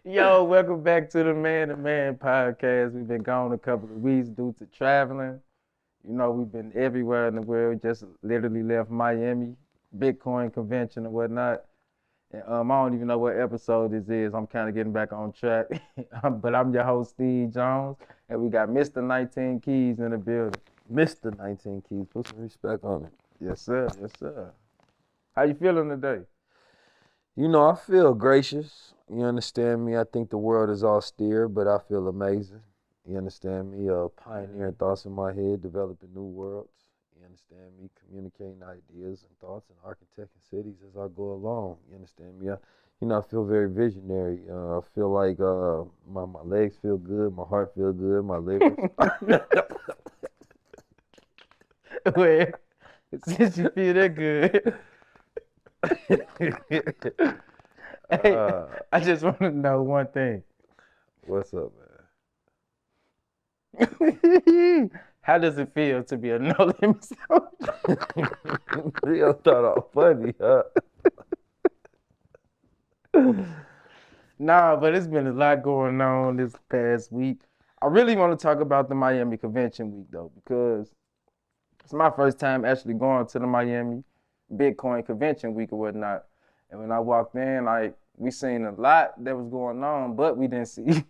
Yo, welcome back to the Man to Man podcast. We've been gone a couple of weeks due to traveling. We've been everywhere in the world. Just literally left Miami, Bitcoin convention and whatnot. And I don't even know what episode this is. I'm kind of getting back on track. But I'm your host, Steve Jones, and we got Mr. 19 Keys in the building. Mr. 19 Keys, put some respect on it. Yes, sir. Yes, sir. How you feeling today? I feel gracious. You understand me? I think the world is austere, but I feel amazing. You understand me? Pioneering thoughts in my head, developing new worlds. You understand me? Communicating ideas and thoughts and architecting cities as I go along. You understand me? I feel very visionary. I feel like my legs feel good, my heart feels good, my liver. Well, since you feel that good. Hey, I just want to know one thing. What's up, man? How does it feel to be a no limit soldier? You thought all funny, huh? Nah, but it's been a lot going on this past week. I really want to talk about the Miami Convention Week though, because it's my first time actually going to the Miami Bitcoin Convention Week or whatnot. And when I walked in, like, we seen a lot that was going on, but we didn't see.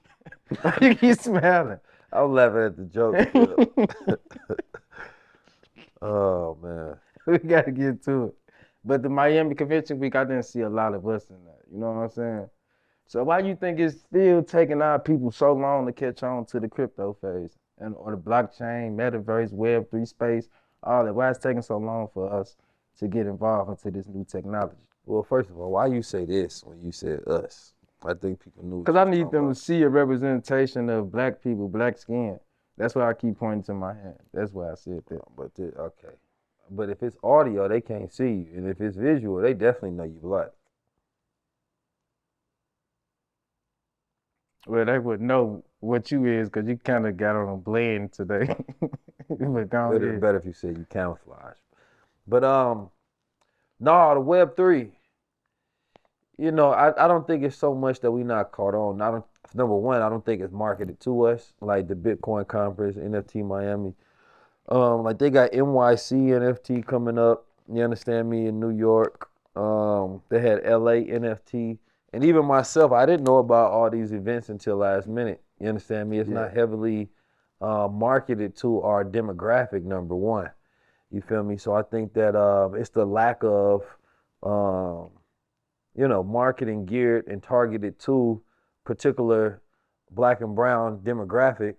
You keep smiling. I'm laughing at the joke. Oh, man. We got to get to it. But the Miami Convention Week, I didn't see a lot of us in that. You know what I'm saying? So why you think it's still taking our people so long to catch on to the crypto phase or the blockchain, metaverse, Web3 space, all that? Why it's taking so long for us to get involved into this new technology? Well, first of all, why you say this when you said us? I think people knew. Because I need them to see a representation of black people, black skin. That's why I keep pointing to my hand. That's why I said that. Okay. But if it's audio, they can't see you. And if it's visual, they definitely know you black. Well, they would know what you is because you kind of got on a blend today. But better if you said you camouflage. But no, the Web3, I don't think it's so much that we not caught on. Number one, I don't think it's marketed to us like the Bitcoin conference, NFT Miami. Like they got NYC NFT coming up. You understand me, in New York. They had LA NFT, and even myself, I didn't know about all these events until last minute. You understand me? It's not heavily marketed to our demographic. Number one, you feel me? So I think that it's the lack of marketing geared and targeted to particular black and brown demographics.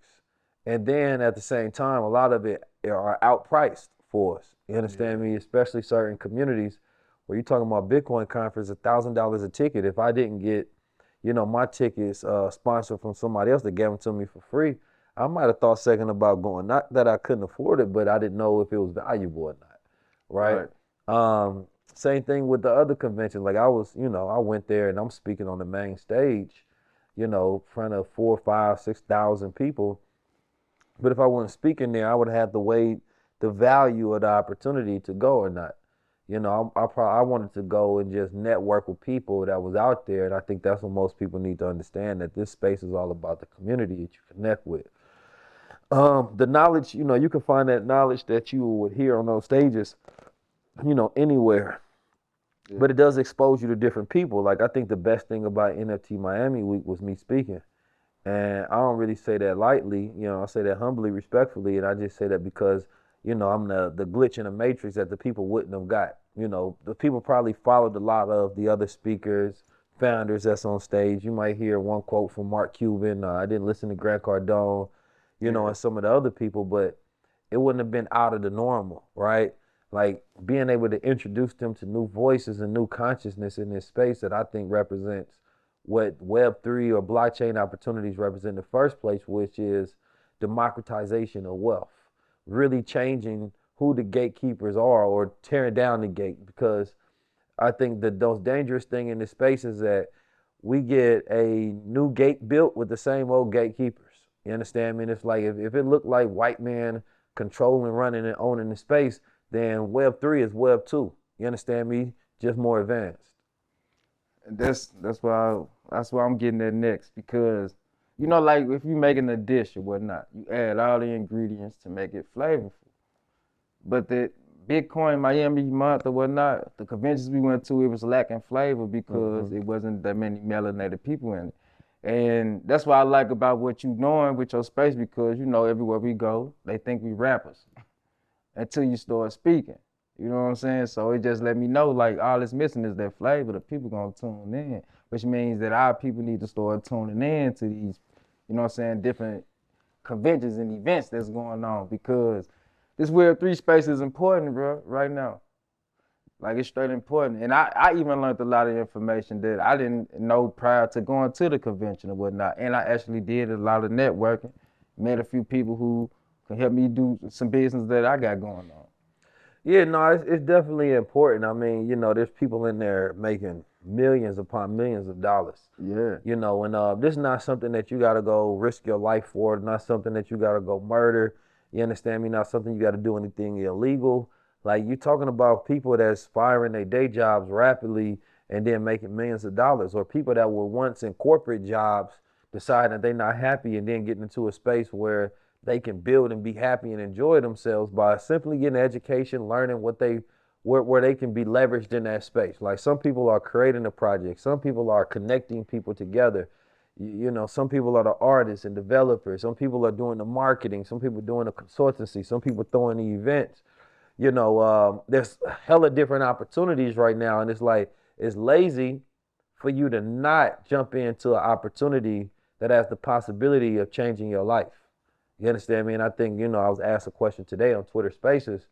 And then at the same time, a lot of it are outpriced for us. You understand me? Especially certain communities where you're talking about Bitcoin conference, $1,000 a ticket. If I didn't get, my tickets sponsored from somebody else that gave them to me for free, I might have thought second about going. Not that I couldn't afford it, but I didn't know if it was valuable or not. Right. Same thing with the other conventions. Like I went there and I'm speaking on the main stage, in front of 4, 5, 6,000 people. But if I wasn't speaking there, I would have to weigh the value of the opportunity to go or not. I wanted to go and just network with people that was out there, and I think that's what most people need to understand, that this space is all about the community that you connect with. The knowledge, you can find that knowledge that you would hear on those stages, anywhere. Yeah. But it does expose you to different people. Like I think the best thing about NFT Miami Week was me speaking. And I don't really say that lightly, I say that humbly, respectfully, and I just say that because, I'm the glitch in the matrix that the people wouldn't have got. The people probably followed a lot of the other speakers, founders that's on stage. You might hear one quote from Mark Cuban. I didn't listen to Grant Cardone, and some of the other people, but it wouldn't have been out of the normal, right? Like being able to introduce them to new voices and new consciousness in this space that I think represents what Web3 or blockchain opportunities represent in the first place, which is democratization of wealth, really changing who the gatekeepers are or tearing down the gate. Because I think that the most dangerous thing in this space is that we get a new gate built with the same old gatekeepers. You understand me? And it's like, if it looked like white man controlling, running, and owning the space, then Web3 is Web2. You understand me? Just more advanced. And that's why I'm getting that next because you know, like if you making a dish or whatnot, you add all the ingredients to make it flavorful. But the Bitcoin Miami month or whatnot, the conventions we went to, it was lacking flavor because it wasn't that many melanated people in it. And that's what I like about what you doing with your space because you know everywhere we go, they think we rappers until you start speaking. You know what I'm saying? So it just let me know like all it's missing is that flavor. The people gonna tune in, which means that our people need to start tuning in to these, you know what I'm saying, different conventions and events that's going on because this Web3 space is important, bro, right now. Like it's straight important. And I even learned a lot of information that I didn't know prior to going to the convention or whatnot. And I actually did a lot of networking, met a few people who can help me do some business that I got going on. Yeah, no, it's definitely important. I mean, you know, there's people in there making millions upon millions of dollars. Yeah. You know, and this is not something that you got to go risk your life for. Not something that you got to go murder. You understand me? Not something you got to do anything illegal. Like you talking about people that's firing their day jobs rapidly and then making millions of dollars, or people that were once in corporate jobs deciding that they're not happy and then getting into a space where they can build and be happy and enjoy themselves by simply getting education, learning what they where they can be leveraged in that space. Like some people are creating a project, some people are connecting people together. You know, some people are the artists and developers, some people are doing the marketing, some people doing the consultancy, some people throwing the events. You know, there's hella different opportunities right now, and it's like it's lazy for you to not jump into an opportunity that has the possibility of changing your life. You understand me? And I think, you know, I was asked a question today on Twitter Spaces.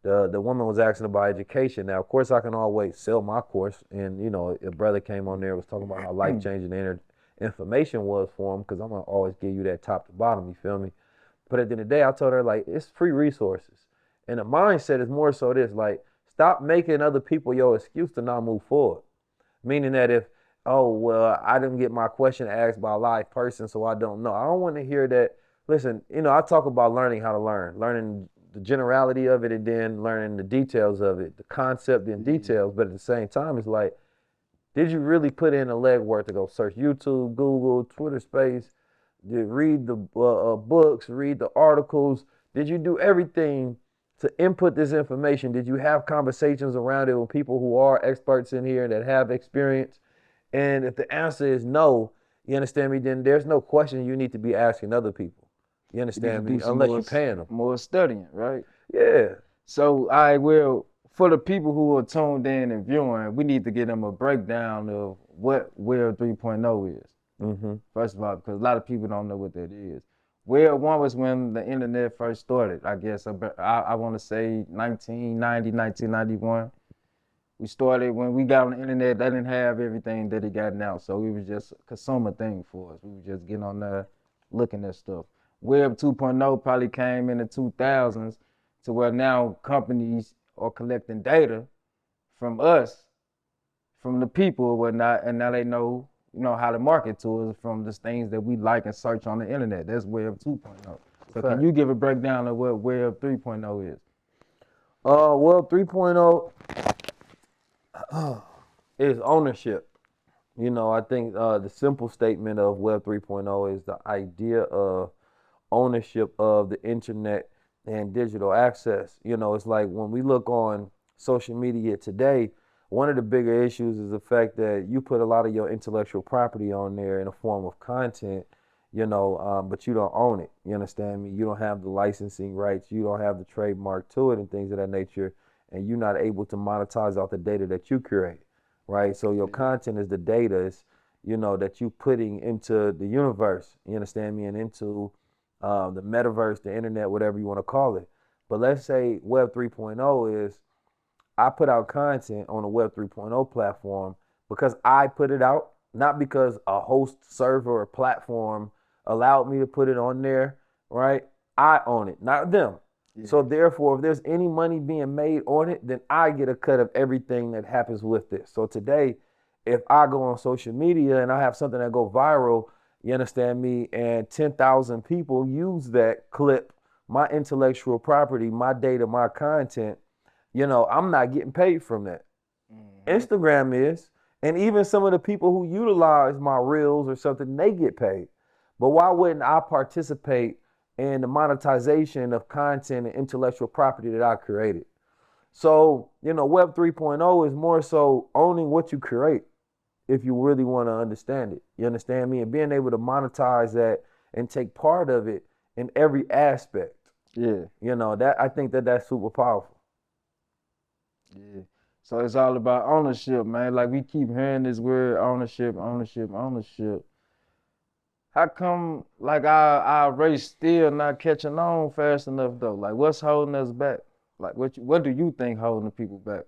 The woman was asking about education. Now, of course, I can always sell my course. And, you know, a brother came on there was talking about how life-changing the information was for him because I'm going to always give you that top to bottom, you feel me? But at the end of the day, I told her, like, it's free resources. And the mindset is more so this, like, stop making other people your excuse to not move forward. Meaning that if, oh, well, I didn't get my question asked by a live person, so I don't know. I don't want to hear that. Listen, you know, I talk about learning how to learn, learning the generality of it and then learning the details of it, the concept and details. But at the same time, it's like, did you really put in the legwork to go search YouTube, Google, Twitter Space, read the books, read the articles? Did you do everything to input this information? Did you have conversations around it with people who are experts in here that have experience? And if the answer is no, you understand me, then there's no question you need to be asking other people. You understand me? Unless you're paying them. More studying, right? Yeah. So I will, for the people who are tuned in and viewing, we need to give them a breakdown of what Web 3.0 is. First of all, because a lot of people don't know what that is. Web 1 was when the internet first started, I guess. I want to say 1990, 1991. We started when we got on the internet, they didn't have everything that it got now. So it was just a consumer thing for us. We were just getting on there looking at stuff. Web 2.0 probably came in the 2000s to where now companies are collecting data from us, from the people or whatnot, and now they know, you know, how to market to us from the things that we like and search on the internet. That's Web 2.0. So can you give a breakdown of what Web 3.0 is? Web 3.0 is ownership. You know, I think the simple statement of Web 3.0 is the idea of ownership of the internet and digital access. You know, it's like when we look on social media today, one of the bigger issues is the fact that you put a lot of your intellectual property on there in a form of content, you know, but you don't own it. You understand me? You don't have the licensing rights. You don't have the trademark to it and things of that nature. And you're not able to monetize out the data that you curate, right? So your content is the data, is, you know, that you putting into the universe, you understand me, and into the metaverse, the internet, whatever you want to call it. But let's say Web 3.0 is I put out content on a Web 3.0 platform because I put it out, not because a host, server, or platform allowed me to put it on there, right? I own it, not them. Yeah. So therefore, if there's any money being made on it, then I get a cut of everything that happens with this. So today, if I go on social media and I have something that go viral, you understand me, and 10,000 people use that clip, my intellectual property, my data, my content, you know, I'm not getting paid from that. Instagram is, And even some of the people who utilize my reels or something, they get paid. But why wouldn't I participate in the monetization of content and intellectual property that I created? So, Web 3.0 is more so owning what you create if you really want to understand it. You understand me? And being able to monetize that and take part of it in every aspect. Yeah. That I think that's super powerful. Yeah. So it's all about ownership, man. Like we keep hearing this word ownership, ownership, ownership. How come like our race still not catching on fast enough though? Like what's holding us back? Like what do you think holding the people back?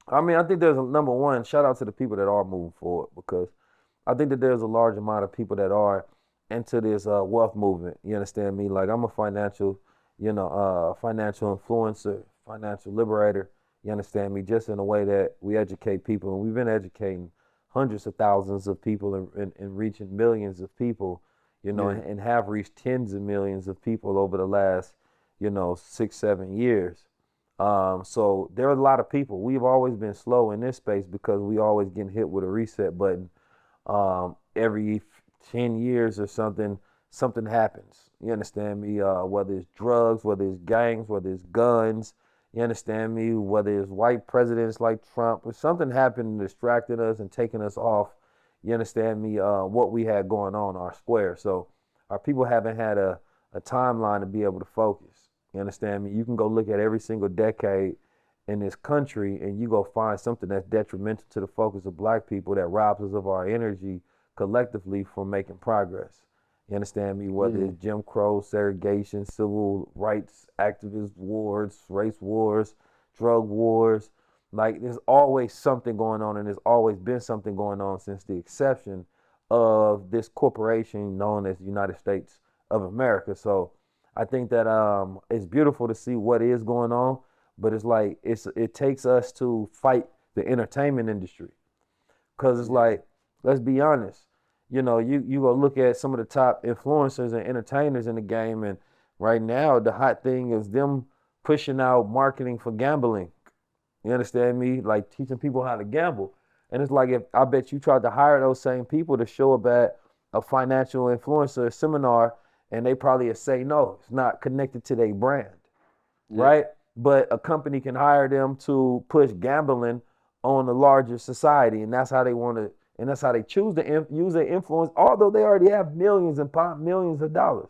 I mean, I think there's a number one, shout out to the people that are moving forward, because I think that there's a large amount of people that are into this wealth movement. You understand me? Like I'm a financial influencer, financial liberator. You understand me? Just in a way that we educate people, and we've been educating hundreds of thousands of people and reaching millions of people, Yeah. and have reached tens of millions of people over the last, 6, 7 years. So there are a lot of people. We've always been slow in this space because we always getting hit with a reset button. Every 10 years or something happens. You understand me? Whether it's drugs, whether it's gangs, whether it's guns, you understand me? Whether it's white presidents like Trump, or something happened distracting us and taking us off, you understand me? What we had going on our square. So our people haven't had a timeline to be able to focus. You understand me? You can go look at every single decade in this country and you go find something that's detrimental to the focus of black people that robs us of our energy collectively from making progress. You understand me? Whether it's Jim Crow, segregation, civil rights activist wars, race wars, drug wars. Like there's always something going on, and there's always been something going on since the exception of this corporation known as the United States of America. So I think that it's beautiful to see what is going on, but it's like it takes us to fight the entertainment industry, because it's like, let's be honest, you go look at some of the top influencers and entertainers in the game, and right now the hot thing is them pushing out marketing for gambling. You understand me? Like teaching people how to gamble. And it's like, if I bet you tried to hire those same people to show up at a financial influencer seminar, and they probably would say no, it's not connected to their brand, right? But a company can hire them to push gambling on the larger society, and that's how they want to, and that's how they choose to use their influence, although they already have millions and millions of dollars,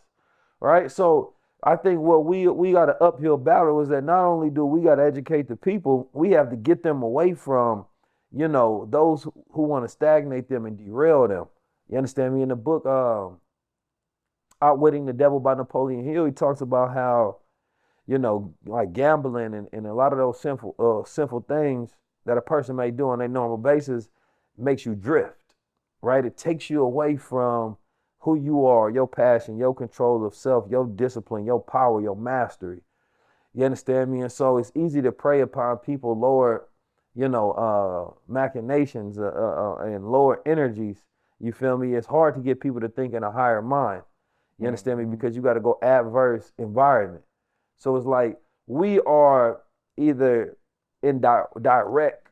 right? So I think what we got an uphill battle is that not only do we got to educate the people, we have to get them away from, those who want to stagnate them and derail them. You understand me? In the book, Outwitting the Devil by Napoleon Hill, he talks about how, like gambling and a lot of those sinful things that a person may do on a normal basis makes you drift, right? It takes you away from who you are, your passion, your control of self, your discipline, your power, your mastery. You understand me? And so it's easy to prey upon people lower, machinations and lower energies. You feel me? It's hard to get people to think in a higher mind. You understand me? Because you got to go adverse environment. So it's like we are either in direct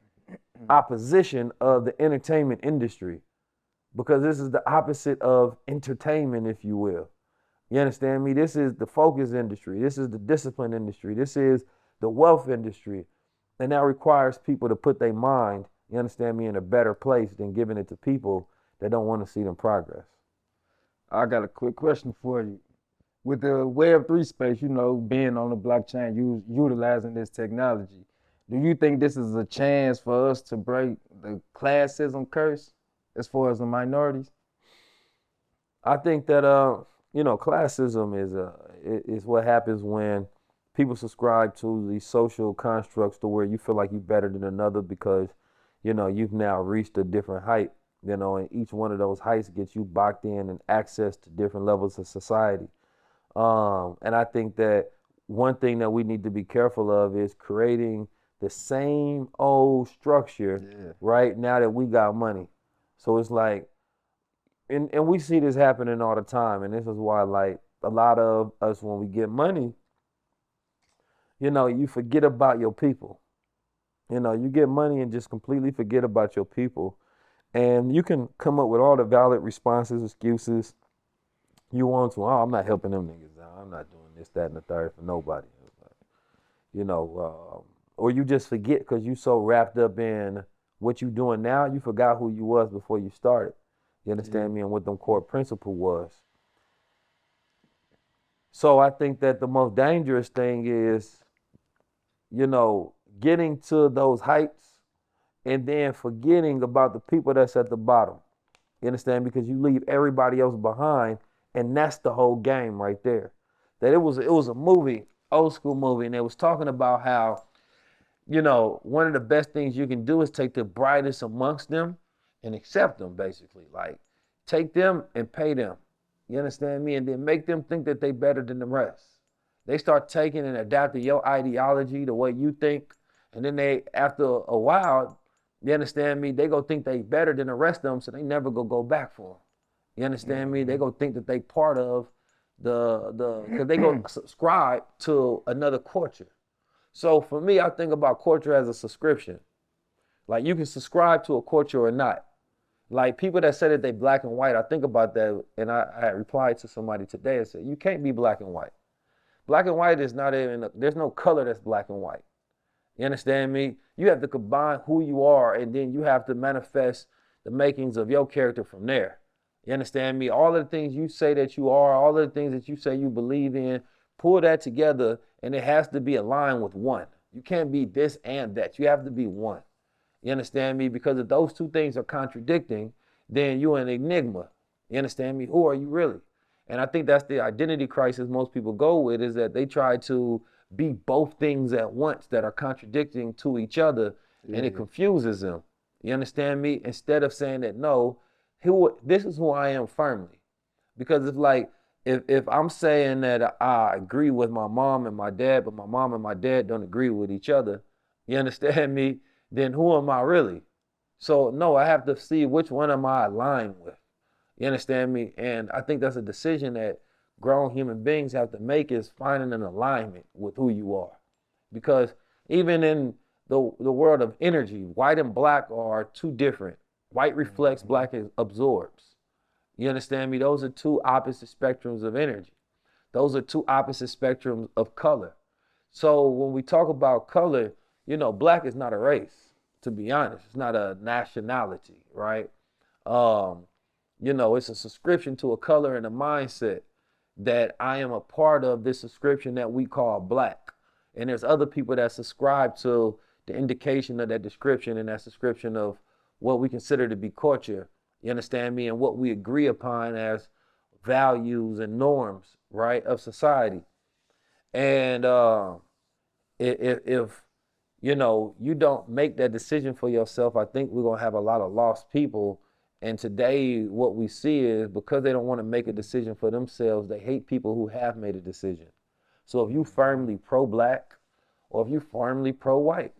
opposition of the entertainment industry, because this is the opposite of entertainment, if you will. You understand me? This is the focus industry. This is the discipline industry. This is the wealth industry. And that requires people to put their mind, you understand me, in a better place than giving it to people that don't want to see them progress. I got a quick question for you. With the Web3 space, being on the blockchain, utilizing this technology, do you think this is a chance for us to break the classism curse as far as the minorities? I think that classism is what happens when people subscribe to these social constructs to where you feel like you're better than another because you've now reached a different height. And each one of those heights gets you boxed in and access to different levels of society. And I think that one thing that we need to be careful of is creating the same old structure right now that we got money. So it's like, and we see this happening all the time. And this is why, like, a lot of us, when we get money, you forget about your people. You get money and just completely forget about your people. And you can come up with all the valid responses, excuses you want to. Oh, I'm not helping them niggas out. I'm not doing this, that, and the third for nobody. You know, or you just forget because you so wrapped up in what you doing now, you forgot who you was before you started. You understand me? And what them core principle was. So I think that the most dangerous thing is, you know, getting to those heights and then forgetting about the people that's at the bottom. You understand? Because you leave everybody else behind, and that's the whole game right there. That it was a movie, old school movie, and it was talking about how, you know, one of the best things you can do is take the brightest amongst them and accept them, basically. Like, take them and pay them. You understand me? And then make them think that they better than the rest. They start taking and adapting your ideology, the way you think, and then they, after a while, you understand me, they go think they better than the rest of them, so they never go back for them. You understand me? They go think that they part of because they go subscribe to another culture. So for me, I think about culture as a subscription. Like, you can subscribe to a culture or not. Like, people that say that they black and white, I think about that, and I replied to somebody today and said, you can't be black and white. Black and white is not even, there's no color that's black and white. You understand me? You have to combine who you are, and then you have to manifest the makings of your character from there. You understand me? All of the things you say that you are, all of the things that you say you believe in, pull that together, and it has to be aligned with one. You can't be this and that. You have to be one. You understand me? Because if those two things are contradicting, then you're an enigma. You understand me? Who are you really? And I think that's the identity crisis most people go with, is that they try to be both things at once that are contradicting to each other, and it confuses them. You understand me? Instead of saying that, no, this is who I am firmly. Because it's like, if I'm saying that I agree with my mom and my dad, but my mom and my dad don't agree with each other, you understand me? Then who am I really? So no, I have to see which one am I aligned with. You understand me? And I think that's a decision that grown human beings have to make, is finding an alignment with who you are. Because even in the world of energy, white and black are two different. White reflects, black absorbs. You understand me? Those are two opposite spectrums of energy. Those are two opposite spectrums of color. So when we talk about color, you know, black is not a race, to be honest. It's not a nationality, right? You know, it's a subscription to a color and a mindset that I am a part of this subscription that we call black. And there's other people that subscribe to the indication of that description and that subscription of what we consider to be culture. You understand me? And what we agree upon as values and norms, right, of society. And if you know, you don't make that decision for yourself, I think we're gonna have a lot of lost people. And today, what we see is, because they don't want to make a decision for themselves, they hate people who have made a decision. So if you firmly pro-black, or if you firmly pro-white,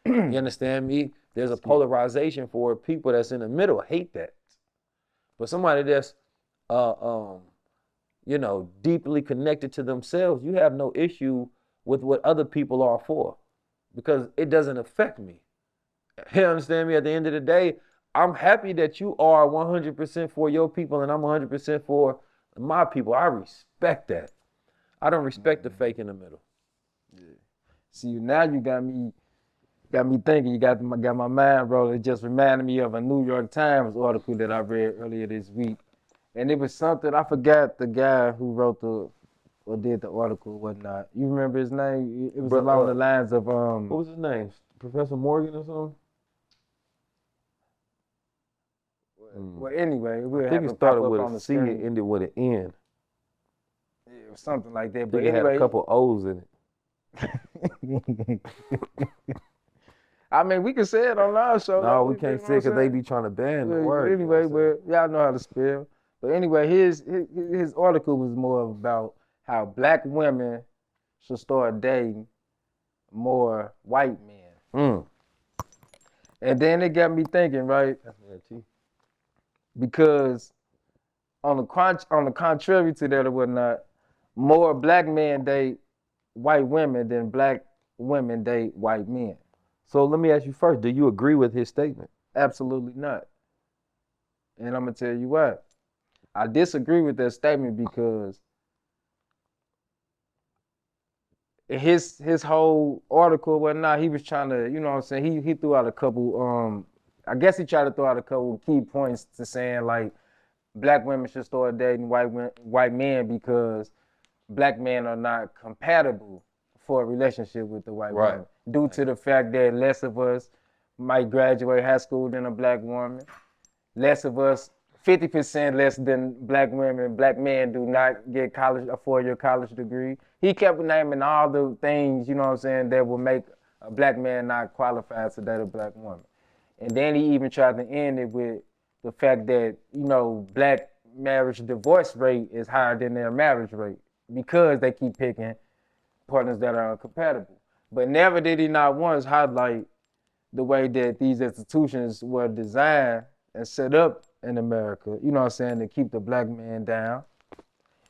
you understand me? There's a polarization for people that's in the middle, hate that. But somebody that's, you know, deeply connected to themselves, you have no issue with what other people are for, because it doesn't affect me. You understand me? At the end of the day, I'm happy that you are 100% for your people and I'm 100% for my people. I respect that. I don't respect the fake in the middle. Yeah. See, now you got me thinking. You got my mind rolling. It just reminded me of a New York Times article that I read earlier this week, and it was something, I forgot the guy who wrote or did the article or whatnot. You remember his name? It was along the lines of What was his name? Professor Morgan or something? Well, anyway, I think it started with a C and ended with an N. Yeah, it was something like that. But anyway, it had a couple O's in it. I mean, we can say it on our show. No, we can't say it because they be trying to ban the word. Anyway, well, y'all know how to spell. But anyway, his article was more about how black women should start dating more white men. And then it got me thinking, right? Because on the contrary to that or whatnot, more black men date white women than black women date white men. So let me ask you first, do you agree with his statement? Absolutely not. And I'm gonna tell you what, I disagree with that statement because his whole article, whatnot, he was trying to, you know what I'm saying, he threw out a couple, I guess he tried to throw out a couple key points to saying like black women should start dating white men because black men are not compatible for a relationship with the white Right. woman due to the fact that less of us might graduate high school than a black woman, less of us, 50% less than black women, black men do not get a 4-year college degree. He kept naming all the things, you know what I'm saying, that will make a black man not qualified to date a black woman. And then he even tried to end it with the fact that, you know, black marriage divorce rate is higher than their marriage rate because they keep picking partners that are incompatible. But never did he not once highlight the way that these institutions were designed and set up in America, you know what I'm saying, to keep the black man down.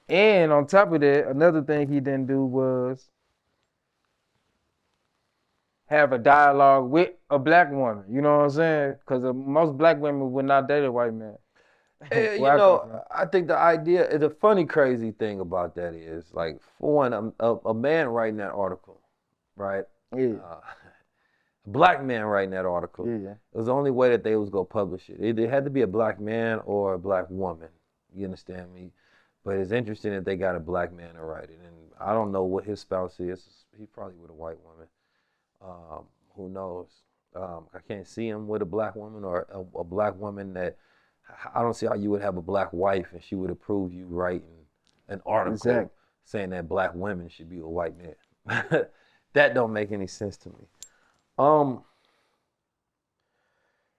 And on top of that, another thing he didn't do was have a dialogue with a black woman, you know what I'm saying? Because most black women would not date a white man. I think the funny, crazy thing about that is, like, for one, a man writing that article, right? Yeah. A black man writing that article. Yeah. It was the only way that they was gonna publish it. It had to be a black man or a black woman. You understand me? But it's interesting that they got a black man to write it, and I don't know what his spouse is. He's probably with a white woman. Who knows? I can't see him with a black woman or a black woman that. I don't see how you would have a black wife and she would approve you writing an article saying that black women should be with white men. That don't make any sense to me.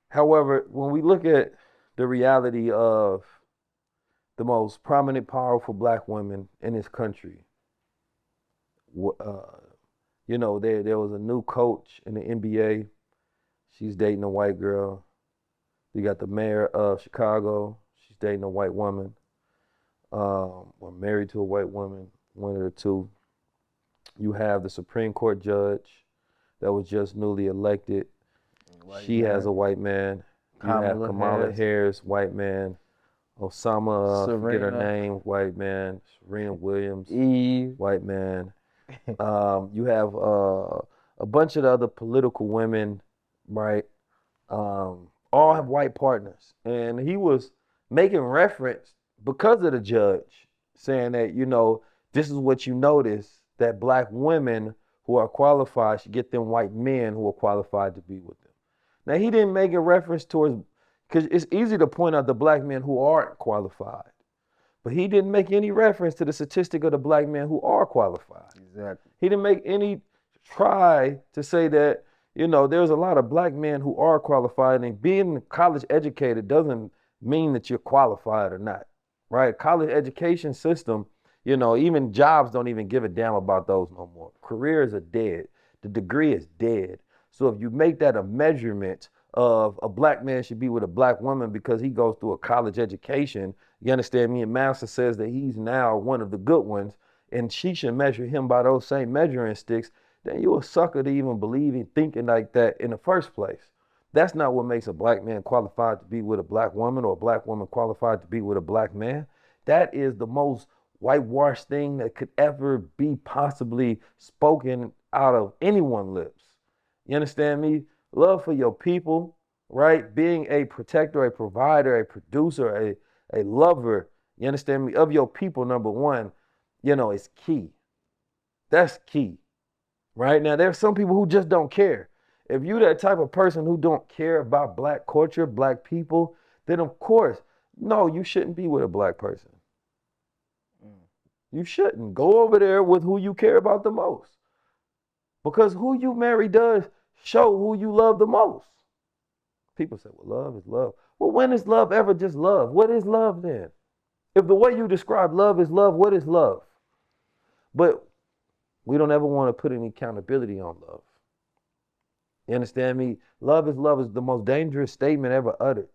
However, when we look at the reality of the most prominent, powerful black women in this country, you know, there was a new coach in the NBA. She's dating a white girl. You got the mayor of Chicago. She's dating a white woman. Or married to a white woman, one of the two. You have the Supreme Court judge that was just newly elected. She has a white man. You have Kamala Harris, white man. Osama, forget her name, white man. Serena Williams, white man. You have a bunch of the other political women, right? All have white partners. And he was making reference because of the judge, saying that, you know, this is what you notice, that black women who are qualified should get them white men who are qualified to be with them. Now, he didn't make a reference towards, because it's easy to point out the black men who aren't qualified, but he didn't make any reference to the statistic of the black men who are qualified. Exactly. He didn't make any try to say that, you know, there's a lot of black men who are qualified, and being college educated doesn't mean that you're qualified or not, right? College education system, you know, even jobs don't even give a damn about those no more. Careers are dead. The degree is dead. So if you make that a measurement of a black man should be with a black woman because he goes through a college education, you understand me? And Master says that he's now one of the good ones, and she should measure him by those same measuring sticks, then you're a sucker to even believe in thinking like that in the first place. That's not what makes a black man qualified to be with a black woman or a black woman qualified to be with a black man. That is the most whitewashed thing that could ever be possibly spoken out of anyone's lips. You understand me? Love for your people, right? Being a protector, a provider, a producer, a lover, you understand me, of your people, number one, you know, is key. That's key. Right? Now, there's some people who just don't care. If you're that type of person who don't care about black culture, black people, then of course, no, you shouldn't be with a black person. You shouldn't. Go over there with who you care about the most. Because who you marry does show who you love the most. People say, well, love is love. Well, when is love ever just love? What is love then? If the way you describe love is love, what is love? But we don't ever want to put any accountability on love. You understand me? Love is the most dangerous statement ever uttered.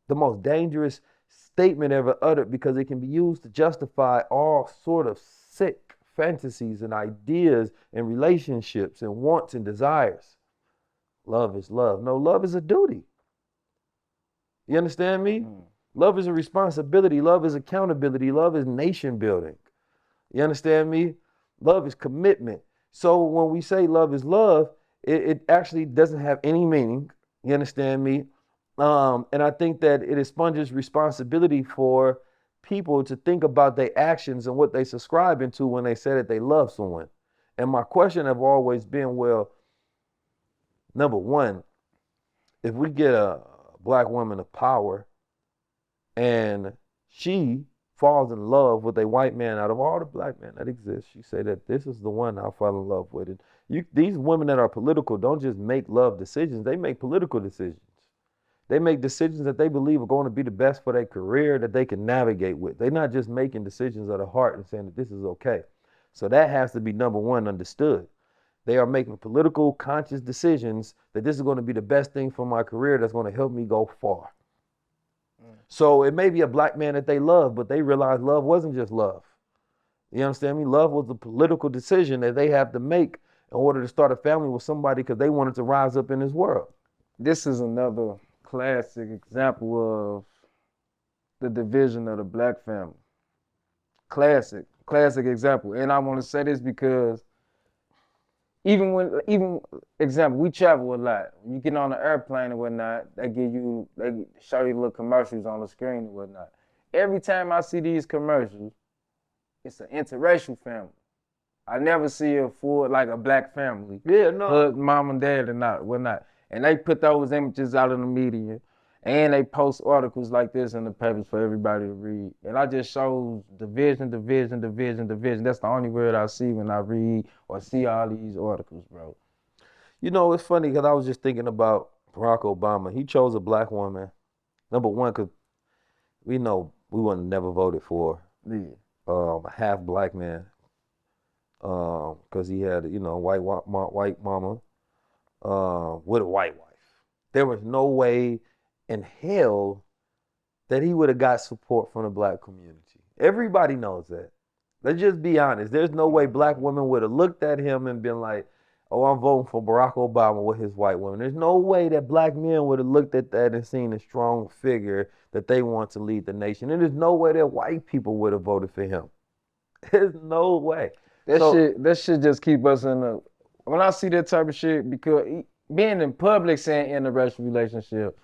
The most dangerous statement ever uttered because it can be used to justify all sort of sick fantasies and ideas and relationships and wants and desires. Love is love. No, love is a duty. You understand me? Mm. Love is a responsibility. Love is accountability. Love is nation building. You understand me? Love is commitment. So when we say love is love, it actually doesn't have any meaning. You understand me? And I think that it expunges responsibility for people to think about their actions and what they subscribe into when they say that they love someone. And my question have always been, well, number one, if we get a black woman of power and she falls in love with a white man, out of all the black men that exist, she say that this is the one I'll fall in love with. And these women that are political don't just make love decisions, they make political decisions. They make decisions that they believe are going to be the best for their career that they can navigate with. They're not just making decisions of the heart and saying that this is okay. So that has to be number one understood. They are making political conscious decisions that this is going to be the best thing for my career that's going to help me go far. So it may be a black man that they love, but they realize love wasn't just love. You understand me? Love was a political decision that they have to make in order to start a family with somebody because they wanted to rise up in this world. This is another classic example of the division of the black family. Classic example. And I want to say this because even example, we travel a lot. You get on an airplane and whatnot, they show you little commercials on the screen and whatnot. Every time I see these commercials, it's an interracial family. I never see a full, like a black family. Yeah, no. Husband, mom and dad and whatnot. And they put those images out in the media. And they post articles like this in the papers for everybody to read. And I just shows division. That's the only word I see when I read or see all these articles, bro. You know, it's funny because I was just thinking about Barack Obama. He chose a black woman. Number one, because we know we wouldn't never voted for a half black man. Because he had, white mama with a white wife. There was no way in hell that he would have got support from the black community. Everybody knows that. Let's just be honest. There's no way black women would have looked at him and been like, oh, I'm voting for Barack Obama with his white woman. There's no way that black men would have looked at that and seen a strong figure that they want to lead the nation. And there's no way that white people would have voted for him. There's no way. That shit just keep us in the, when I see that type of shit, because being in public saying interracial relationship,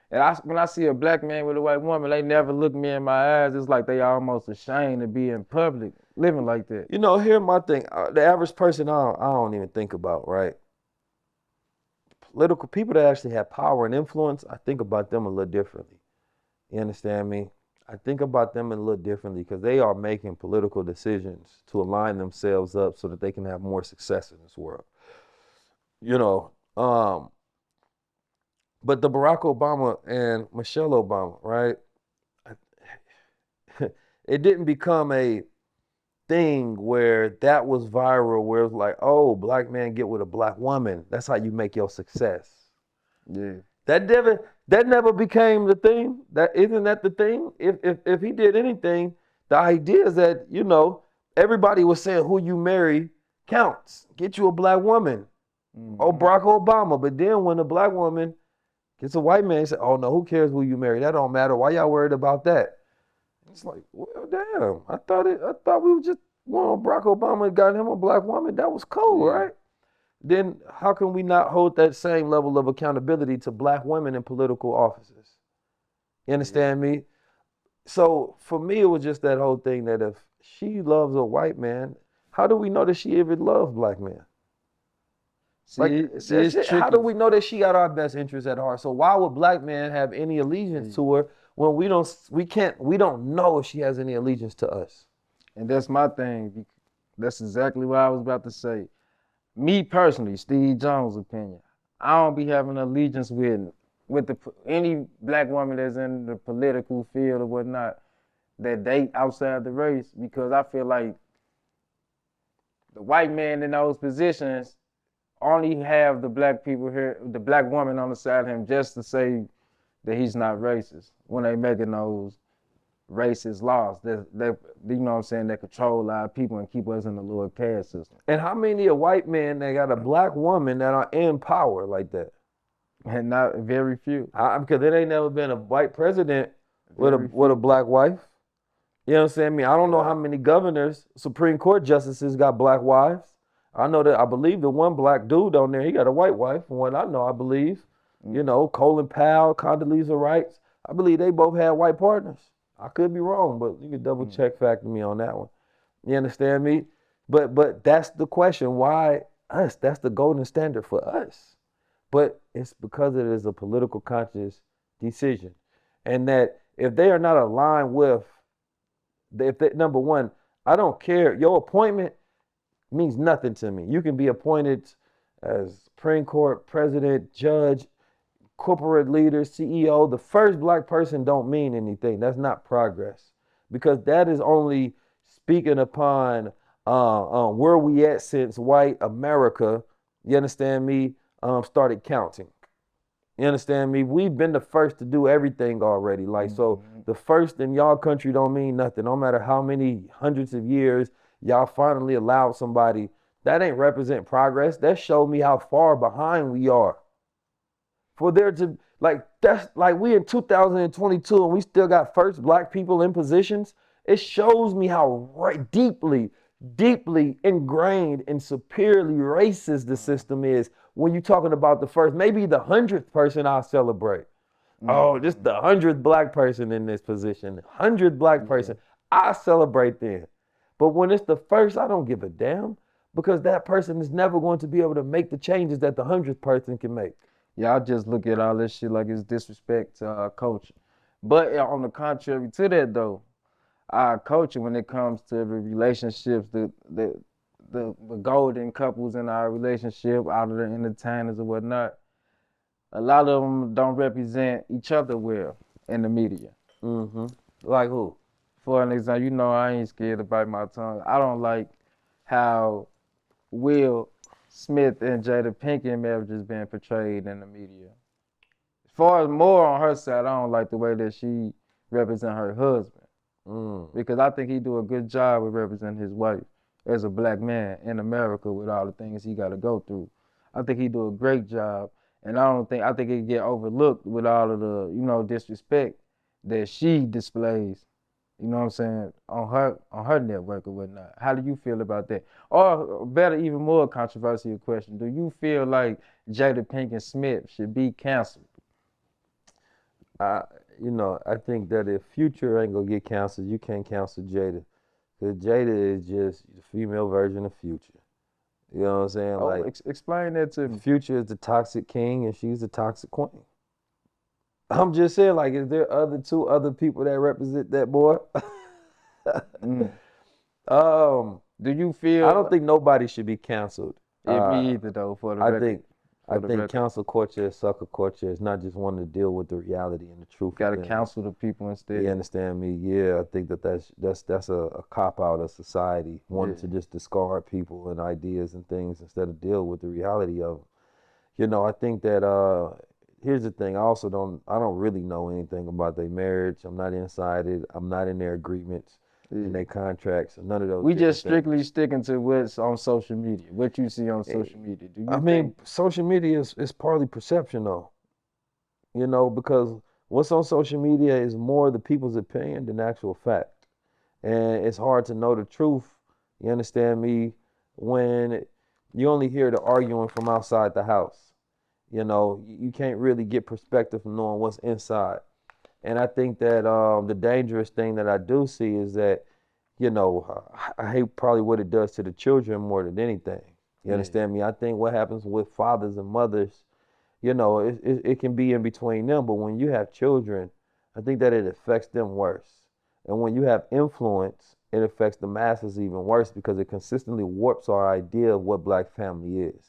and when I see a black man with a white woman, they never look me in my eyes. It's like they almost ashamed to be in public living like that. You know, here's my thing. The average person I don't even think about, right? Political people that actually have power and influence, I think about them a little differently. You understand me? I think about them a little differently because they are making political decisions to align themselves up so that they can have more success in this world. But the Barack Obama and Michelle Obama, right? It didn't become a thing where that was viral, where it was like, oh, black man get with a black woman. That's how you make your success. Yeah. That never became the thing. Isn't that the thing? If he did anything, the idea is that, everybody was saying who you marry counts. Get you a black woman. Mm-hmm. Oh, Barack Obama. But then when a black woman gets a white man, he said, oh no, who cares who you marry? That don't matter. Why y'all worried about that? It's like, well, damn. I thought we were just, Barack Obama got him a black woman. That was cool, right? Then how can we not hold that same level of accountability to black women in political offices? You understand me? So for me, it was just that whole thing that if she loves a white man, how do we know that she even loves black men? How do we know that she got our best interests at heart? So why would black men have any allegiance to her when we don't know if she has any allegiance to us? And that's my thing. That's exactly what I was about to say. Me personally, Steve Jones' opinion, I don't be having allegiance with any black woman that's in the political field or whatnot that date outside the race, because I feel like the white man in those positions only have the black people here, the black woman on the side of him, just to say that he's not racist when they making those racist laws that you know what I'm saying, that control our people and keep us in the lower caste system. And how many white men that got a black woman that are in power like that? And not very few. Because there ain't never been a white president Very with a few. black wife. You know what I'm saying? I mean, I don't know Yeah. how many governors, Supreme Court justices got black wives. I know that I believe the one black dude on there, he got a white wife, from what I know, I believe. Mm. You know, Colin Powell, Condoleezza Rice. I believe they both had white partners. I could be wrong, but you can double check fact me on that one. You understand me? But that's the question. Why us? That's the golden standard for us. But it's because it is a political conscious decision. And that if they are not aligned with, if they, number one, I don't care. Your appointment means nothing to me. You can be appointed as Supreme Court president, judge, corporate leader, CEO. The first black person don't mean anything. That's not progress, because that is only speaking upon where we at since white America. You understand me? Started counting. You understand me? We've been the first to do everything already. Like, so the first in y'all country don't mean nothing. No matter how many hundreds of years y'all finally allowed somebody, that ain't represent progress. That showed me how far behind we are. For there to, like, that's like we in 2022 and we still got first black people in positions. It shows me how deeply, deeply ingrained and superiorly racist the system is when you're talking about the first, maybe the 100th person I'll celebrate. Oh, just the 100th black person in this position, 100th black person, I celebrate then. But when it's the first, I don't give a damn, because that person is never going to be able to make the changes that the 100th person can make. Y'all just look at all this shit like it's disrespect to our culture. But on the contrary to that, though, our culture, when it comes to the relationships, the golden couples in our relationship, out of the entertainers or whatnot, a lot of them don't represent each other well in the media. Like who? For an example, you know I ain't scared to bite my tongue. I don't like how Will Smith and Jada Pinkett marriage is being portrayed in the media. As far as more on her side, I don't like the way that she represent her husband. Because I think he do a good job with representing his wife as a black man in America with all the things he got to go through. I think he do a great job, and I think it get overlooked with all of the disrespect that she displays. You know what I'm saying, on her network or whatnot. How do you feel about that? Or better, even more controversial question: do you feel like Jada Pinkett Smith should be canceled? I think that if Future ain't gonna get canceled, you can't cancel Jada. Because Jada is just the female version of Future. You know what I'm saying? Like, Explain that to me. Future is the toxic king and she's the toxic queen. I'm just saying, like, is there two other people that represent that boy? Do you feel? I don't think nobody should be canceled. Me either, though. For the record. I think cancel culture, sucker culture is not just wanting to deal with the reality and the truth. Got to counsel the people instead. You understand me? Yeah, I think that's a cop out of society, wanting to just discard people and ideas and things instead of deal with the reality of them. I think that here's the thing. I don't really know anything about their marriage. I'm not inside it. I'm not in their agreements, in their contracts, none of those. We just strictly sticking to what's on social media. What you see on social media. I mean, social media is partly perception, though. Because what's on social media is more the people's opinion than actual fact, and it's hard to know the truth. You understand me? When you only hear the arguing from outside the house. You can't really get perspective from knowing what's inside. And I think that the dangerous thing that I do see is that, I hate probably what it does to the children more than anything. You understand me? I think what happens with fathers and mothers, it can be in between them. But when you have children, I think that it affects them worse. And when you have influence, it affects the masses even worse because it consistently warps our idea of what black family is.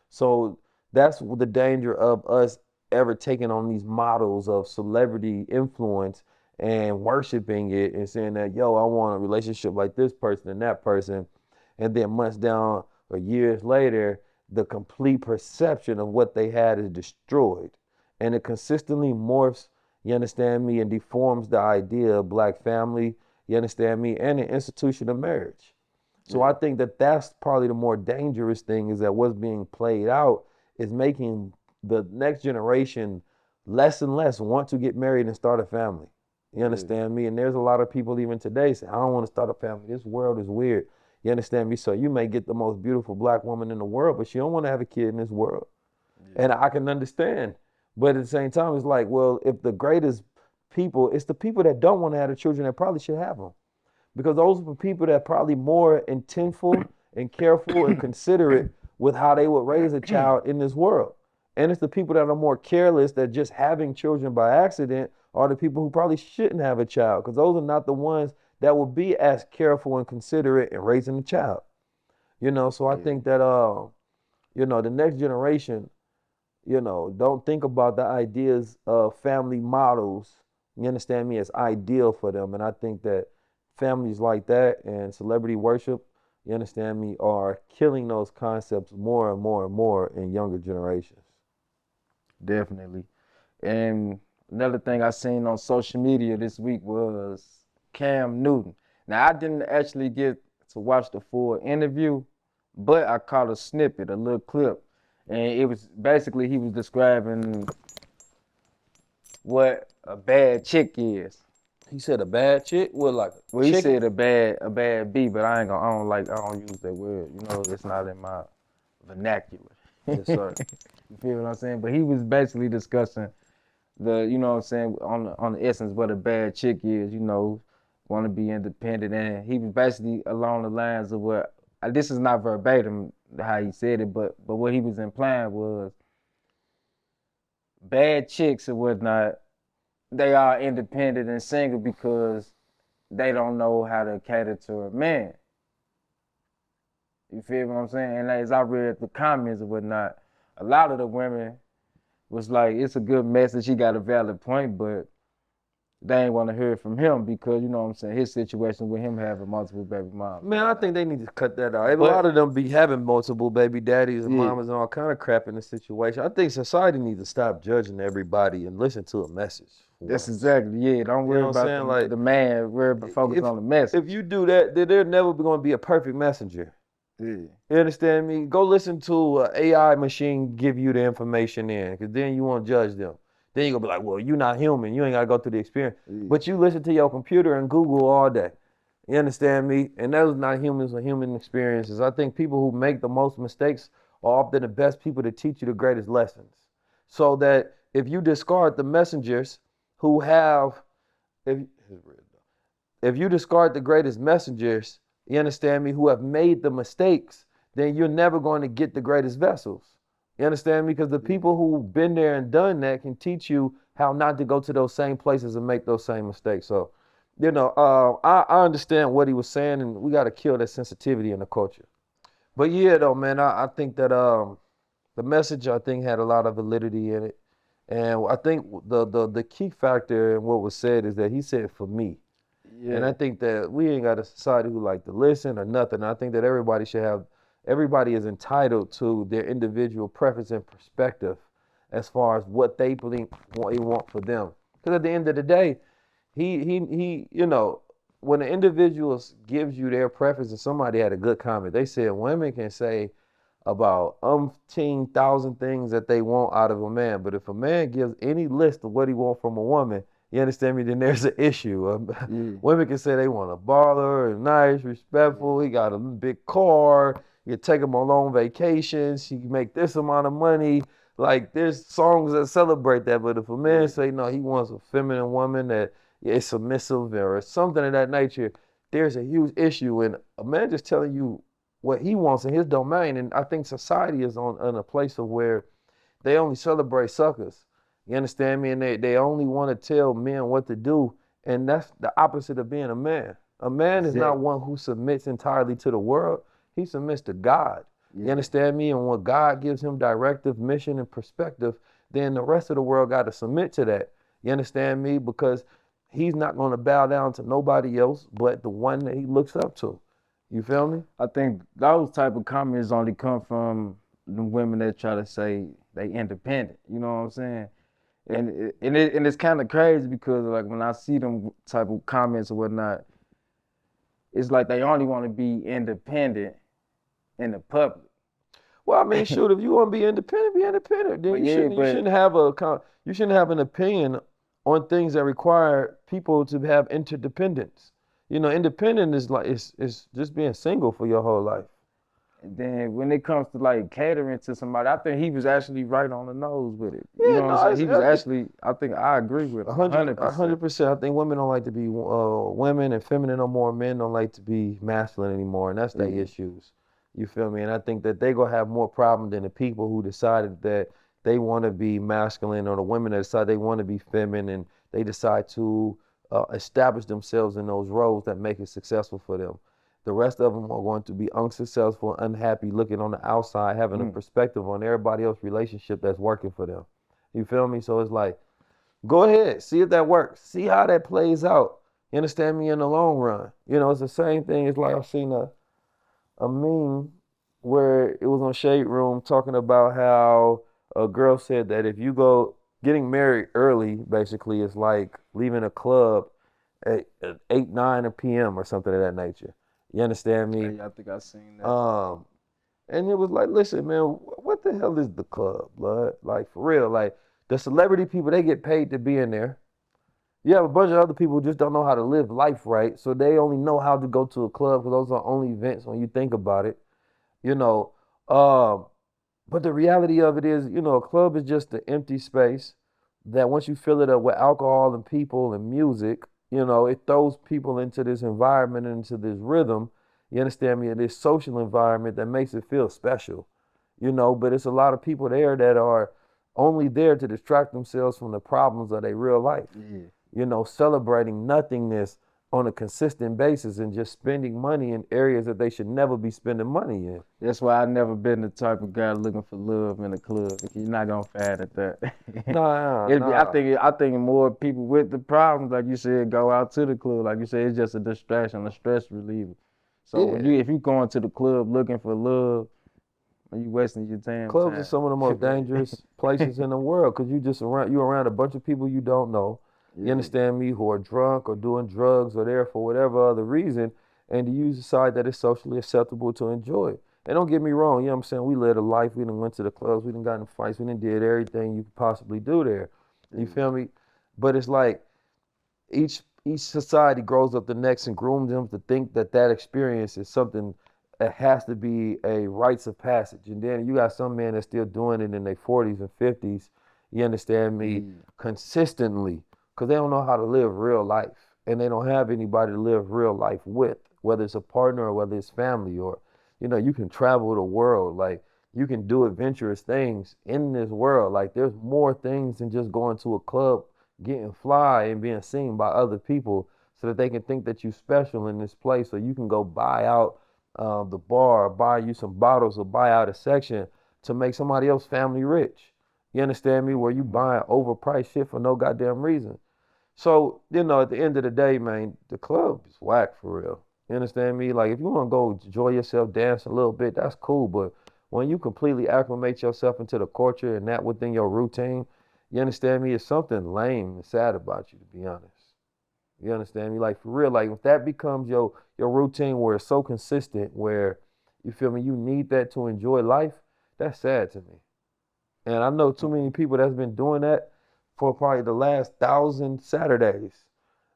So that's the danger of us ever taking on these models of celebrity influence and worshiping it and saying that, yo, I want a relationship like this person and that person. And then months down or years later, the complete perception of what they had is destroyed. And it consistently morphs, you understand me, and deforms the idea of black family, you understand me, and the institution of marriage. So I think that that's probably the more dangerous thing, is that what's being played out is making the next generation less and less want to get married and start a family. You understand me? And there's a lot of people even today say, I don't want to start a family. This world is weird. You understand me? So you may get the most beautiful black woman in the world, but she don't want to have a kid in this world. Yeah. And I can understand. But at the same time, it's like, well, if the greatest people, it's the people that don't want to have the children that probably should have them. Because those are the people that are probably more intentful and careful and considerate with how they would raise a child in this world. And it's the people that are more careless that just having children by accident are the people who probably shouldn't have a child, because those are not the ones that will be as careful and considerate in raising a child. You know, so I think that, you know, the next generation, you know, don't think about the ideas of family models, you understand me, as ideal for them. And I think that families like that and celebrity worship, you understand me, are killing those concepts more and more and more in younger generations. Definitely. And another thing I seen on social media this week was Cam Newton. Now, I didn't actually get to watch the full interview, but I caught a snippet, a little clip. And it was basically, he was describing what a bad chick is. He said a bad chick? Well, like well, he said a bad B, but I don't use that word. You know, it's not in my vernacular. Yes, sir. You feel what I'm saying? But he was basically discussing the, you know what I'm saying, on the essence what a bad chick is, you know, want to be independent. And he was basically along the lines of what, this is not verbatim how he said it, but what he was implying was bad chicks or whatnot, they are independent and single because they don't know how to cater to a man. You feel what I'm saying? And as I read the comments or whatnot, a lot of the women was like, it's a good message, he got a valid point, but they ain't want to hear it from him because, you know what I'm saying, his situation with him having multiple baby moms. Man, I think they need to cut that out. A lot of them be having multiple baby daddies and mamas and all kind of crap in the situation. I think society needs to stop judging everybody and listen to a message. That's exactly, yeah. Don't worry about the man, worry about focusing on the message. If you do that, then there's never going to be a perfect messenger. Yeah. You understand me? Go listen to an AI machine give you the information in, because then you won't judge them. Then you're going to be like, well, you're not human. You ain't got to go through the experience. Yeah. But you listen to your computer and Google all day. You understand me? And those are not humans or human experiences. I think people who make the most mistakes are often the best people to teach you the greatest lessons. So that if you discard the messengers who have, if you discard the greatest messengers, you understand me, who have made the mistakes, then you're never going to get the greatest vessels. You understand me? Because the people who've been there and done that can teach you how not to go to those same places and make those same mistakes. So, you know, I understand what he was saying, and we got to kill that sensitivity in the culture. But yeah, though, man, I think that the message, I think, had a lot of validity in it. And I think the key factor in what was said is that he said, for me. Yeah. And I think that we ain't got a society who like to listen or nothing. I think that everybody is entitled to their individual preference and perspective as far as what they believe, what they want for them. Because at the end of the day, he you know, when an individual gives you their preference, and somebody had a good comment, they said women can say about 10,000 things that they want out of a man, but if a man gives any list of what he wants from a woman, you understand me, then there's an issue. Women can say they want a baller, nice, respectful, he got a big car, you take him on long vacations, he can make this amount of money. Like, there's songs that celebrate that, but if a man say, no, he wants a feminine woman that is submissive or something of that nature, there's a huge issue. And a man just telling you what he wants in his domain. And I think society is on a place of where they only celebrate suckers. You understand me? And they only want to tell men what to do. And that's the opposite of being a man. A man is not one who submits entirely to the world. He submits to God. Yeah. You understand me? And when God gives him directive, mission, and perspective, then the rest of the world got to submit to that. You understand me? Because he's not going to bow down to nobody else but the one that he looks up to. You feel me? I think those type of comments only come from the women that try to say they independent. You know what I'm saying? And it's kind of crazy because, like, when I see them type of comments or whatnot, it's like they only want to be independent in the public. Well, I mean, shoot, if you want to be independent, be independent. Then But you yeah, shouldn't but have you shouldn't have an opinion on things that require people to have interdependence. You know, independent is like it's just being single for your whole life. and then when it comes to like catering to somebody, I think he was actually right on the nose with it. You Yeah, know what I'm no, saying? it's He was actually, I think I agree with a him hundred, 100%. 100%. I think women don't like to be women and feminine no more. Men don't like to be masculine anymore, and that's their Yeah. issues. You feel me? And I think that they gonna have more problem than the people who decided that they want to be masculine, or the women that decide they want to be feminine, and they decide to establish themselves in those roles that make it successful for them. The rest of them are going to be unsuccessful, unhappy, looking on the outside, having a Mm. perspective on everybody else's relationship that's working for them. You feel me? So it's like, go ahead, see if that works. See how that plays out. You understand me in the long run. You know, it's the same thing. It's like I've seen a meme where it was on Shade Room talking about how a girl said that if you go getting married early, basically, is like leaving a club at 8, 9 p.m. or something of that nature. You understand me? Yeah, I think I seen that. Um, and it was like, listen, man, what the hell is the club, blood? Like, for real, like, the celebrity people, they get paid to be in there. You have a bunch of other people who just don't know how to live life right, so they only know how to go to a club because those are only events when you think about it, you know. Um, but the reality of it is, you know, a club is just an empty space that once you fill it up with alcohol and people and music, you know, it throws people into this environment, into this rhythm. You understand me? This social environment that makes it feel special, you know. But it's a lot of people there that are only there to distract themselves from the problems of their real life. Yeah. You know, celebrating nothingness on a consistent basis and just spending money in areas that they should never be spending money in. That's why I never been the type of guy looking for love in a club. You're not gonna find it there. Nah, I nah. think more people with the problems, like you said, go out to the club. Like you said, it's just a distraction, a stress reliever. So when Yeah. if you going to the club looking for love, you wasting your damn Clubs are time. some of the most dangerous places in the world because you around a bunch of people you don't know. You Yeah, understand me? Who are drunk or doing drugs or there for whatever other reason, and you decide that it's socially acceptable to enjoy it. And don't get me wrong, you know what I'm saying? We led a life. We done went to the clubs. We done got in fights. We done did everything you could possibly do there. You yeah. feel me? But it's like each society grows up the next and grooms them to think that that experience is something that has to be a rites of passage. And then you got some men that's still doing it in their 40s and 50s. You understand me? Yeah. Consistently, because they don't know how to live real life, and they don't have anybody to live real life with, whether it's a partner or whether it's family, or you know, you can travel the world, like you can do adventurous things in this world. Like there's more things than just going to a club, getting fly and being seen by other people so that they can think that you special in this place, so you can go buy out the bar, or buy you some bottles, or buy out a section to make somebody else family rich. You understand me? Where you buying overpriced shit for no goddamn reason. So, you know, at the end of the day, man, the club is whack for real. You understand me? Like, if you want to go enjoy yourself, dance a little bit, that's cool. But when you completely acclimate yourself into the culture and that within your routine, you understand me? It's something lame and sad about you, to be honest. You understand me? Like, for real, like, if that becomes your routine where it's so consistent, where, you feel me, you need that to enjoy life, that's sad to me. And I know too many people that's been doing that for probably the last 1,000 Saturdays.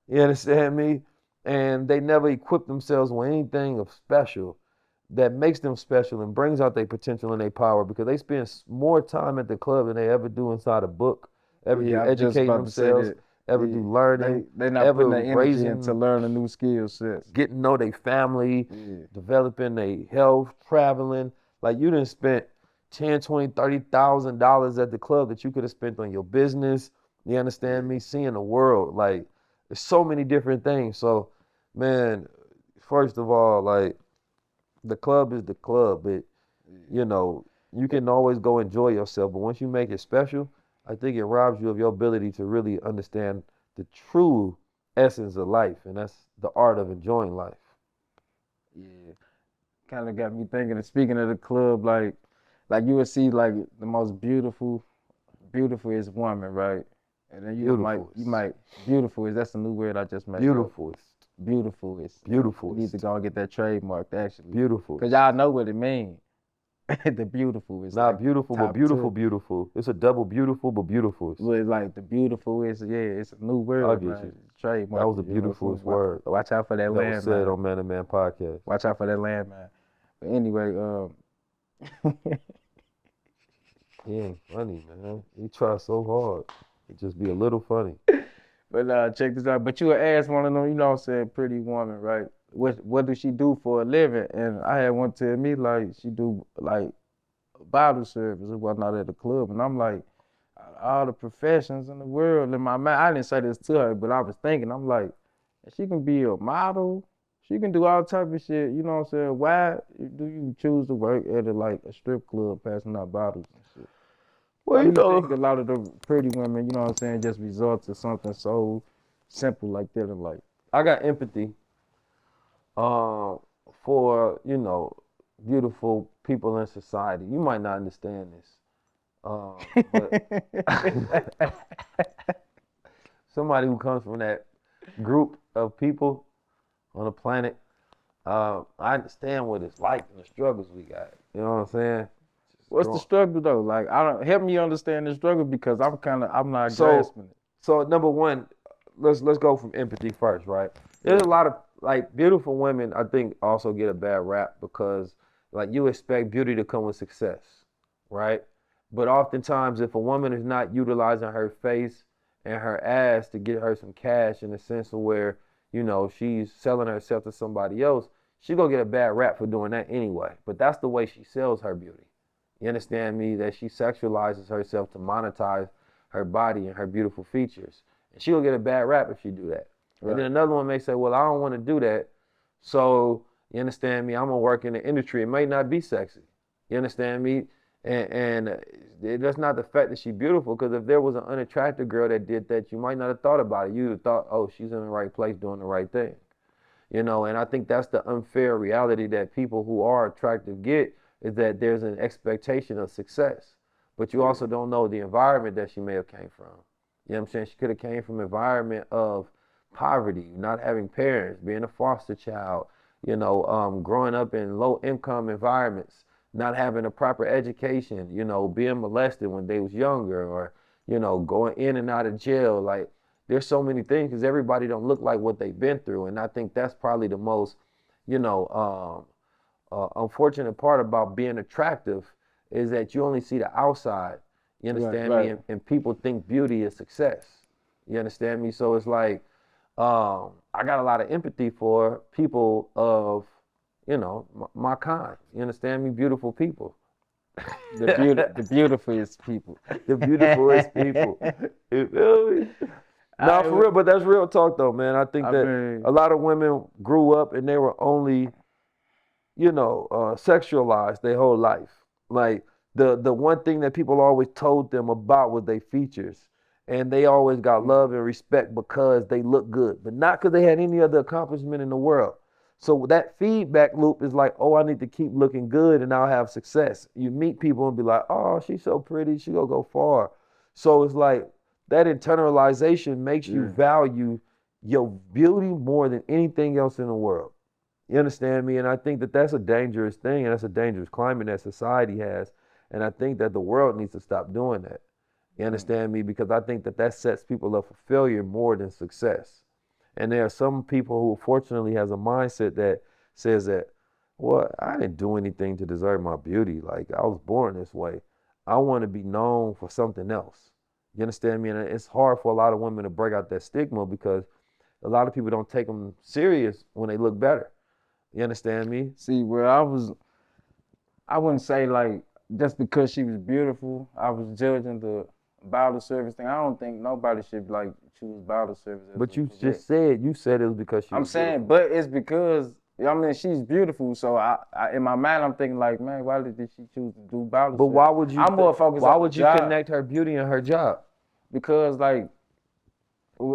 You understand me? And they never equip themselves with anything of special that makes them special and brings out their potential and their power, because they spend more time at the club than they ever do inside a book, ever do Yeah, I'm just educating about to say themselves, that. ever Yeah, do learning, they not putting ever that energy into raising, learning new skill sets. getting to know their family, Yeah, developing their health, traveling. Like you done spent 10, 20, $30,000 at the club that you could have spent on your business. You understand me? Seeing the world. Like there's so many different things. So, man, first of all, like the club is the club. It, you know, you can always go enjoy yourself, but once you make it special, I think it robs you of your ability to really understand the true essence of life, and that's the art of enjoying life. yeah. Kind of got me thinking. And speaking of the club, like you would see like the most beautiful is woman, right? And then Beautiful. you might beautiful is that's the new word I just made up. Beautiful. Beautiful is. You Beautiful. need to go and get that trademarked actually, Beautiful. cause y'all know what it means. The beautiful is Not like beautiful, but top beautiful, two. beautiful. It's a double beautiful, but beautiful. But like the beautiful is it's a new I'll word, get man. you. That Trademark was the it, you know what I'm beautifulest saying? word Watch out for that that was said landmine. on Man to Man podcast. Watch out for that landmine. But anyway, He ain't funny, man. He tries so hard. He just be a little funny. but check this out. But you would ask one of them, you know what I'm saying, pretty woman, right? What does she do for a living? And I had one tell me like she do like bottle service or whatnot at the club, and I'm like, all the professions in the world in my mind. I didn't say this to her, but I was thinking, I'm like, she can be a model. She can do all type of shit. You know what I'm saying? Why do you choose to work at a strip club passing out bottles and shit? Well, Why you do you think know. a lot of the pretty women, you know what I'm saying, just resort to something so simple like that in life? I got empathy um for, beautiful people in society. You might not understand this. But somebody who comes from that group of people on the planet, I understand what it's like and the struggles we got. You know what I'm saying? What's the struggle though? Like, I don't help me understand the struggle because I'm not So grasping it. so number one, let's go from empathy first, right? There's a lot of like beautiful women I think also get a bad rap because like you expect beauty to come with success, right? But oftentimes if a woman is not utilizing her face and her ass to get her some cash in the sense of where, she's selling herself to somebody else, she gonna get a bad rap for doing that anyway. But that's the way she sells her beauty. You understand me? That she sexualizes herself to monetize her body and her beautiful features. And she'll get a bad rap if she do that. Right. And then another one may say, well, I don't want to do that. So, you understand me? I'm going to work in the industry. It may not be sexy. You understand me? And that's not the fact that she's beautiful, because if there was an unattractive girl that did that, you might not have thought about it. You'd have thought, oh, she's in the right place doing the right thing. And I think that's the unfair reality that people who are attractive get, is that there's an expectation of success. But you also don't know the environment that she may have came from. You know what I'm saying? She could have came from an environment of poverty, not having parents, being a foster child, growing up in low income environments, not having a proper education, being molested when they was younger, or, going in and out of jail. Like, there's so many things because everybody don't look like what they've been through. And I think that's probably the most, unfortunate part about being attractive, is that you only see the outside. You understand me? And people think beauty is success. You understand me? So it's like, I got a lot of empathy for people of, my kind. You understand me? Beautiful people. The beautifulest people. The beautifulest people. You feel me? No, for real, but that's real talk though, man. I think that a lot of women grew up and they were only, sexualized their whole life. Like the one thing that people always told them about was their features. And they always got love and respect because they look good, but not because they had any other accomplishment in the world. So that feedback loop is like, oh, I need to keep looking good and I'll have success. You meet people and be like, oh, she's so pretty, she gonna go far. So it's like that internalization makes you value your beauty more than anything else in the world. You understand me? And I think that that's a dangerous thing, and that's a dangerous climate that society has. And I think that the world needs to stop doing that. You understand me? Because I think that that sets people up for failure more than success. And there are some people who fortunately has a mindset that says that, well, I didn't do anything to deserve my beauty. Like, I was born this way. I want to be known for something else. You understand me? And it's hard for a lot of women to break out that stigma because a lot of people don't take them serious when they look better. You understand me? See, where I wouldn't say like just because she was beautiful, I was judging the bottle service thing. I don't think nobody should like choose bottle service. But you just said it was because she was saying, but it's because she's beautiful. So I in my mind I'm thinking like, man, why did she choose to do bottle service? But why would you? I'm more focused. Why would you connect her beauty and her job? Because like,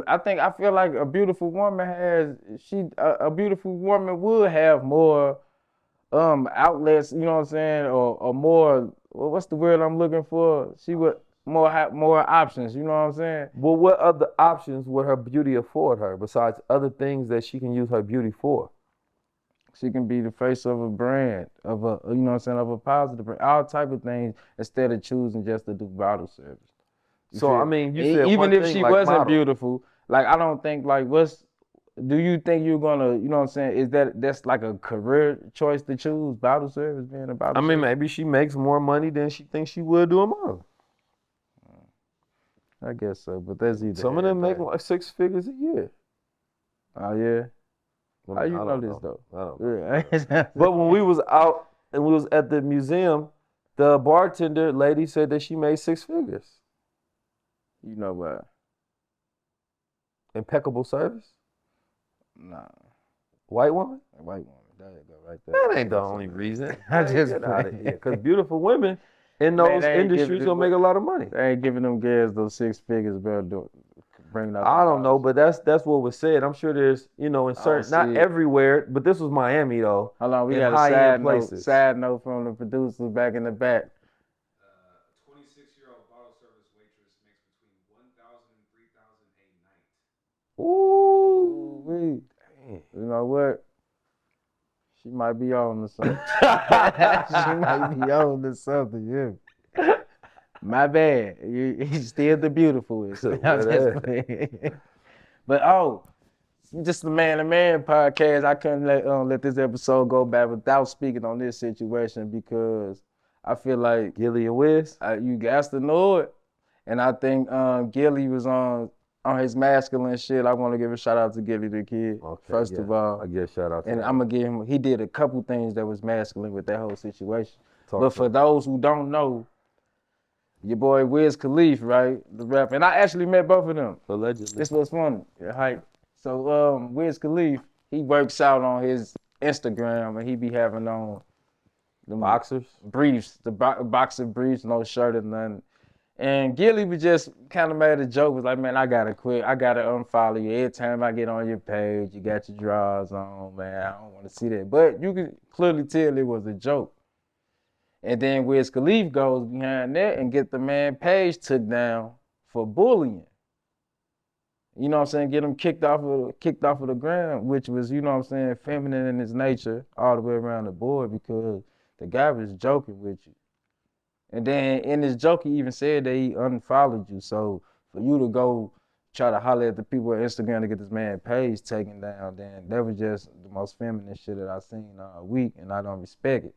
I feel like a beautiful woman a beautiful woman would have more outlets, you know what I'm saying, or more, what's the word I'm looking for? She would more options, you know what I'm saying? Well, what other options would her beauty afford her besides other things that she can use her beauty for? She can be the face of a brand, of a, you know what I'm saying, of a positive brand, all type of things instead of choosing just to do bottle service. You So I feel? mean, you said Even one if thing she like wasn't model. beautiful, like I don't think like do you think you're gonna, you know what I'm saying, that's like a career choice to choose bottle service, being a I bottle mean, service? maybe she makes more money than she thinks she would doing model. I guess so, but that's either Some of them make everybody. like 6 figures a year. Oh yeah. I How mean, you I know don't this know. though? I don't know. Yeah. But when we was out and we was at the museum, the bartender lady said that she made 6 figures. You know what? Impeccable service. Nah, White woman. a white woman. There you go, right there. That ain't the only reason. I Man, just get out of playing. here. Because beautiful women in Man, those industries gonna make a lot of money. they ain't giving them girls those 6 figures, bro. Bringing out I them don't know, bottles. but that's what was said. I'm sure there's, in I don't certain, not see it. everywhere, but this was Miami though. Hold on, we in got a high-end places. side note from the producers back in the back. 26-year-old bottle service waitress makes between 1,000 and 3,000 a night. Ooh. Ooh-wee. Damn. You know what? She might be on to something. She might be on to something, yeah. My bad. He's still the beautifulest. I'm just playing. But just the Man to Man podcast. I couldn't let this episode go by without speaking on this situation because I feel like Gilly and Wiz. you got to know it, and I think Gilly was on his masculine shit. I want to give a shout out to Gilly the kid first of all, I give a shout out to and him. I'm gonna give him. He did a couple things that was masculine with that whole situation. Talk But to for him. those who don't know, your boy Wiz Khalifa, right, the rapper, and I actually met both of them. Allegedly. This was funny, right? So Wiz Khalifa, he works out on his Instagram, and he be having on them Boxers. briefs, the boxer briefs, no shirt or nothing. And Gilly was just kind of made a joke, was like, man, I gotta quit. I gotta unfollow you. Every time I get on your page, you got your drawers on, man. I don't want to see that. But you can clearly tell it was a joke. And then Wiz Khalifa goes behind that and get the man page took down for bullying. You know what I'm saying? Get him kicked off of the ground, which was, you know what I'm saying, feminine in his nature all the way around the board because the guy was joking with you. And then in his joke, he even said that he unfollowed you. So for you to go try to holler at the people on Instagram to get this man page taken down, then that was just the most feminine shit that I've seen all week, and I don't respect it.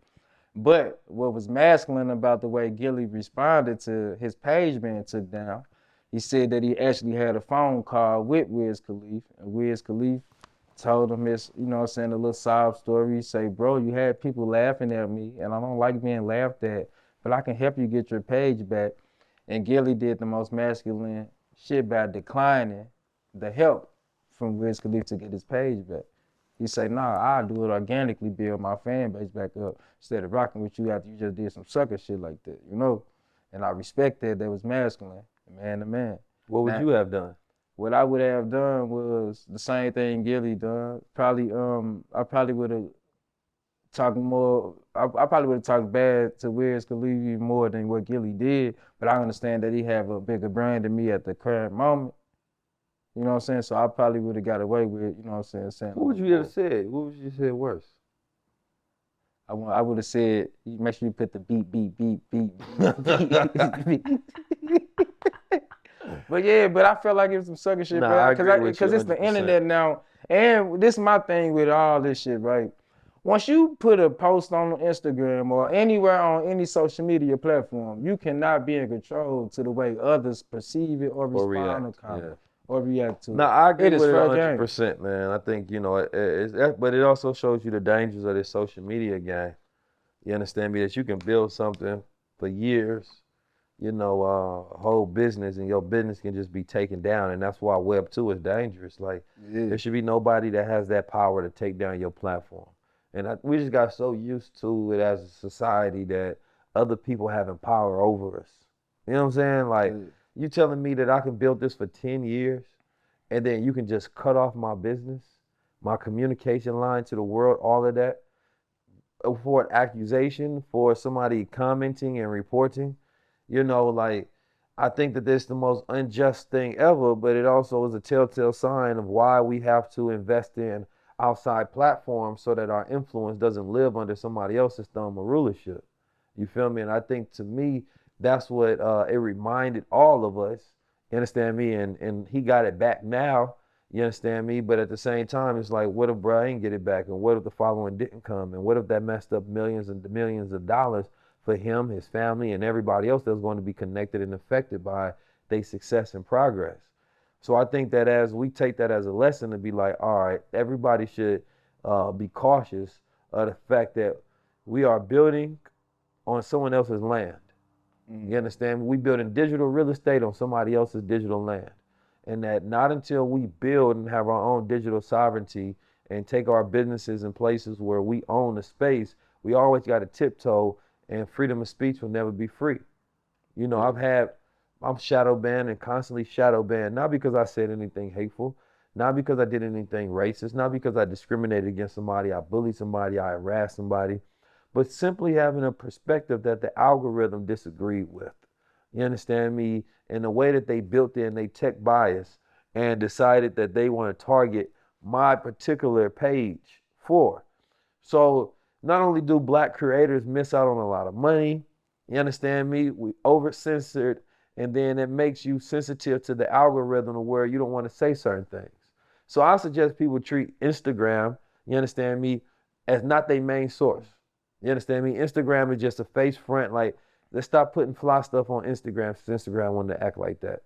But what was masculine about the way Gilly responded to his page being took down, he said that he actually had a phone call with Wiz Khalifa, and Wiz Khalifa told him his, you know what I'm saying, a little sob story. He say, bro, you had people laughing at me, and I don't like being laughed at, but I can help you get your page back. And Gilly did the most masculine shit by declining the help from Wiz Khalifa to get his page back. He say, nah, I'll do it organically, build my fan base back up instead of rocking with you after you just did some sucker shit like that, you know? And I respect that was masculine, man to man. What would you have done? What I would have done was the same thing Gilly done. Probably, I probably would have talked more, I probably would have talked bad to Wiz Khalifa more than what Gilly did, but I understand that he have a bigger brand than me at the current moment. You know what I'm saying? So I probably would have got away with, you know what I'm saying? What would you have said? What would you have said worse? I would have said, make sure you put the beep. But yeah, but I felt like it was some sucker shit, Nah, bro. Because it's the internet now. And this is my thing with all this shit, right? Once you put a post on Instagram or anywhere on any social media platform, you cannot be in control to the way others perceive it or respond or comment or react to it. No, I agree with it fair game. 100%, man. I think, but it also shows you the dangers of this social media game. You understand me? That you can build something for years, a whole business, and your business can just be taken down. And that's why Web 2 is dangerous. Like, there should be nobody that has that power to take down your platform. And we just got so used to it as a society that other people having power over us. You know what I'm saying? Like, you telling me that I can build this for 10 years and then you can just cut off my business, my communication line to the world, all of that, for an accusation, for somebody commenting and reporting? I think that this is the most unjust thing ever, but it also is a telltale sign of why we have to invest in outside platforms so that our influence doesn't live under somebody else's thumb or rulership. You feel me? And I think to me, that's what it reminded all of us. You understand me? And he got it back now. You understand me? But at the same time, it's like, what if bro ain't get it back? And what if the following didn't come? And what if that messed up millions and millions of dollars for him, his family, and everybody else that's going to be connected and affected by their success and progress? So I think that as we take that as a lesson to be like, all right, everybody should be cautious of the fact that we are building on someone else's land. You understand? We building digital real estate on somebody else's digital land. And that not until we build and have our own digital sovereignty and take our businesses in places where we own the space, we always got to tiptoe, and freedom of speech will never be free. You know, I'm shadow banned and constantly shadow banned, not because I said anything hateful, not because I did anything racist, not because I discriminated against somebody, I bullied somebody, I harassed somebody, but simply having a perspective that the algorithm disagreed with. You understand me? And the way that they built in their tech bias and decided that they want to target my particular page for. So not only do black creators miss out on a lot of money, you understand me? We over-censored, and then it makes you sensitive to the algorithm of where you don't want to say certain things. So I suggest people treat Instagram, you understand me, as not their main source. You understand me? Instagram is just a face front. Like, let's stop putting fly stuff on Instagram since Instagram wanted to act like that.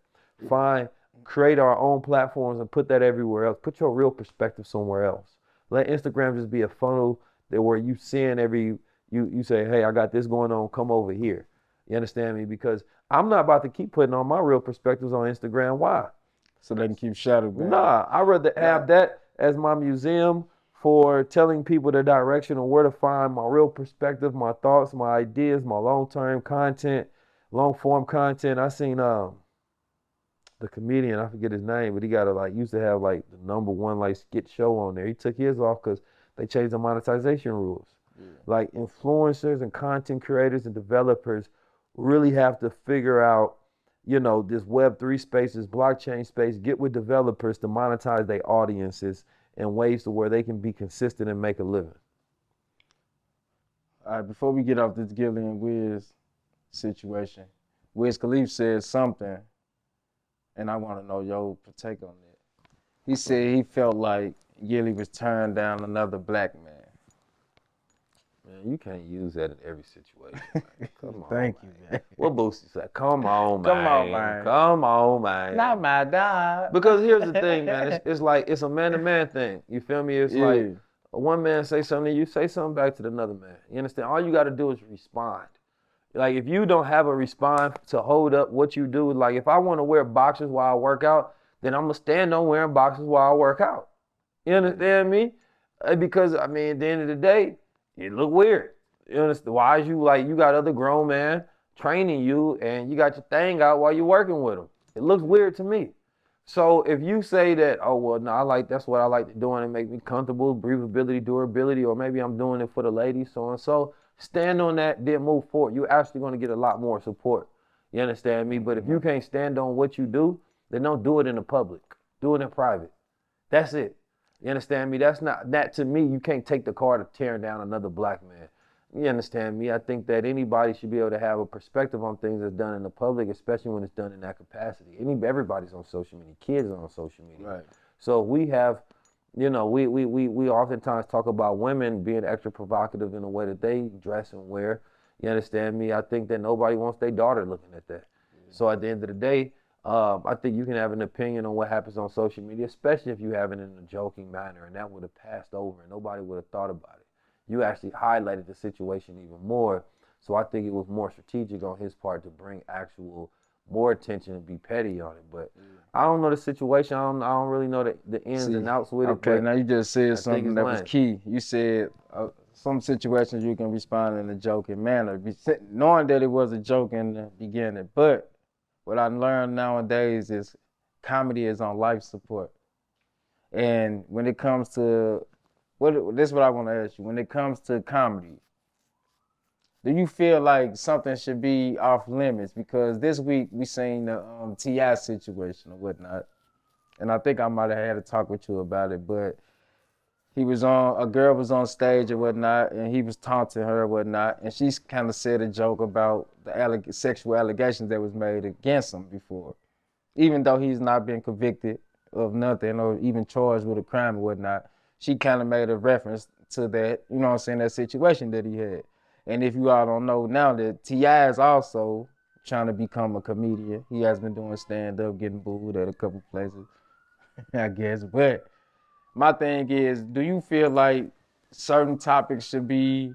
Fine, create our own platforms and put that everywhere else. Put your real perspective somewhere else. Let Instagram just be a funnel that where you send you say, hey, I got this going on, come over here. You understand me? Because I'm not about to keep putting on my real perspectives on Instagram. Why? So they can keep shadow banned. Nah, I'd rather have that as my museum for telling people the direction of where to find my real perspective, my thoughts, my ideas, my long-term content, long-form content. I seen the comedian, I forget his name, but he got used to have like the #1 like skit show on there. He took his off because they changed the monetization rules. Yeah. Like influencers and content creators and developers really have to figure out, you know, this Web3 space, this blockchain space, get with developers to monetize their audiences in ways to where they can be consistent and make a living. All right, before we get off this Gilly and Wiz situation, Wiz Khalifa said something, and I want to know your take on that. He said he felt like Gilly was turned down another black man. Man, you can't use that in every situation, man. Come on, Thank you, man. What Boosie said? Come on, man. Come on, man. Come on, man. Not my dog. Because here's the thing, man. It's like, it's a man-to-man thing. You feel me? It's like one man say something to you, say something back to another man. You understand? All you got to do is respond. Like, if you don't have a response to hold up what you do, like if I want to wear boxers while I work out, then I'm going to stand on wearing boxers while I work out. You understand me? Because, I mean, at the end of the day, it look weird. You understand? Why is you like, you got other grown man training you and you got your thing out while you're working with them? It looks weird to me. So if you say that, oh, well, no, that's what I like to do and it make me comfortable, breathability, durability, or maybe I'm doing it for the ladies, so and so, stand on that, then move forward. You're actually going to get a lot more support. You understand me? But if you can't stand on what you do, then don't do it in the public. Do it in private. That's it. You understand me? That's not, that to me, you can't take the card of tearing down another black man. You understand me? I think that anybody should be able to have a perspective on things that's done in the public, especially when it's done in that capacity. Everybody's on social media. Kids are on social media. Right. So we have, you know, we oftentimes talk about women being extra provocative in the way that they dress and wear. You understand me? I think that nobody wants their daughter looking at that. Yeah. So at the end of the day, I think you can have an opinion on what happens on social media, especially if you have it in a joking manner, and that would have passed over and nobody would have thought about it. You actually highlighted the situation even more, so I think it was more strategic on his part to bring actual more attention and be petty on it. But I don't know the situation. I don't really know the ins and outs with it. Okay, now you just said something that was key. You said some situations you can respond in a joking manner, knowing that it was a joke in the beginning, but what I learned nowadays is comedy is on life support. And when it comes to, this is what I want to ask you. When it comes to comedy, do you feel like something should be off limits? Because this week we seen the T.I. situation or whatnot. And I think I might have had a talk with you about it. But a girl was on stage or whatnot, and he was taunting her or whatnot, and she kind of said a joke about the sexual allegations that was made against him before, even though he's not been convicted of nothing or even charged with a crime or whatnot. She kind of made a reference to that, you know what I'm saying, that situation that he had. And if you all don't know now that T.I. is also trying to become a comedian. He has been doing stand-up, getting booed at a couple places, I guess. But my thing is, do you feel like certain topics should be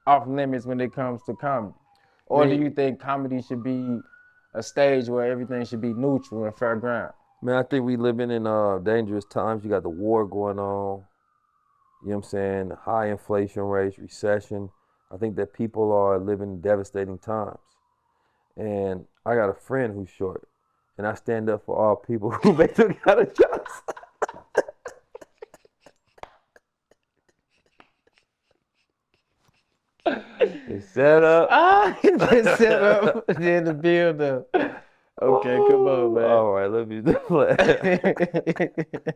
off limits when it comes to comedy? Or do you think comedy should be a stage where everything should be neutral and fair ground? Man, I think we living in dangerous times. You got the war going on. You know what I'm saying? High inflation rates, recession. I think that people are living in devastating times. And I got a friend who's short. And I stand up for all people who basically got a job. It's set up. It's set up, then the build up. Okay, come on, man. All right, let me do that.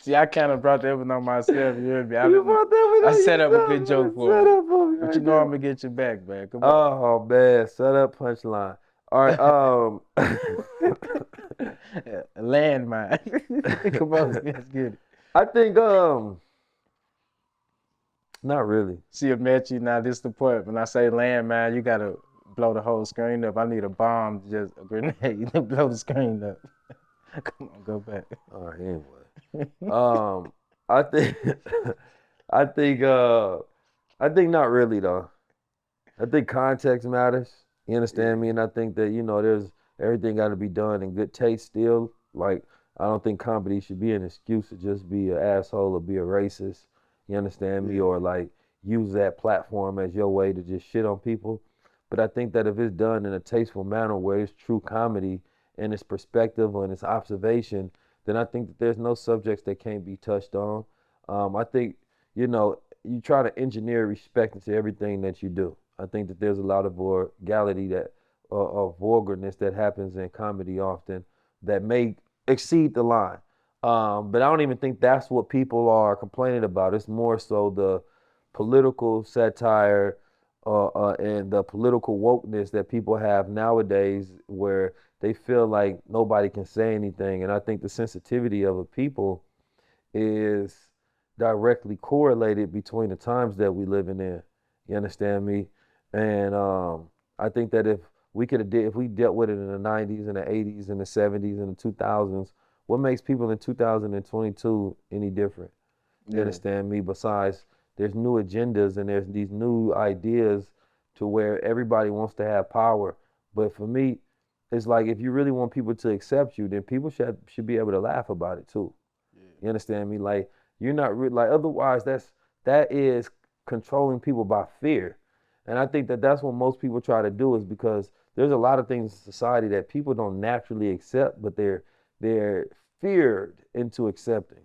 See, I kind of brought that one on myself. You hear me? You brought that one I on set up a yourself, good joke for set you. up for me But right you know there. I'm gonna get you back, man. Come on. Oh man, set up punchline. All right, Landmine. Come on, let's get it. I think not really. See, I met you now. This the point. When I say landmine, you gotta blow the whole screen up. I need a bomb, just a grenade to blow the screen up. Come on, go back. All right, anyway. I think I think not really though. I think context matters. You understand me? And I think that, there's everything got to be done in good taste still. Like, I don't think comedy should be an excuse to just be an asshole or be a racist. You understand me? Or like use that platform as your way to just shit on people. But I think that if it's done in a tasteful manner where it's true comedy and its perspective and its observation, then I think that there's no subjects that can't be touched on. I think, you try to engineer respect into everything that you do. I think that there's a lot of vulgarity or vulgarness that happens in comedy often that may exceed the line. But I don't even think that's what people are complaining about. It's more so the political satire and the political wokeness that people have nowadays where they feel like nobody can say anything. And I think the sensitivity of a people is directly correlated between the times that we living in. You understand me? And I think that if we dealt with it in the 90s and the 80s and the 70s and the 2000s, what makes people in 2022 any different? You understand me? Besides, there's new agendas and there's these new ideas to where everybody wants to have power. But for me, it's like if you really want people to accept you, then people should be able to laugh about it too. You understand me? Like you're not like otherwise that is controlling people by fear. And I think that that's what most people try to do is because there's a lot of things in society that people don't naturally accept, but they're feared into accepting.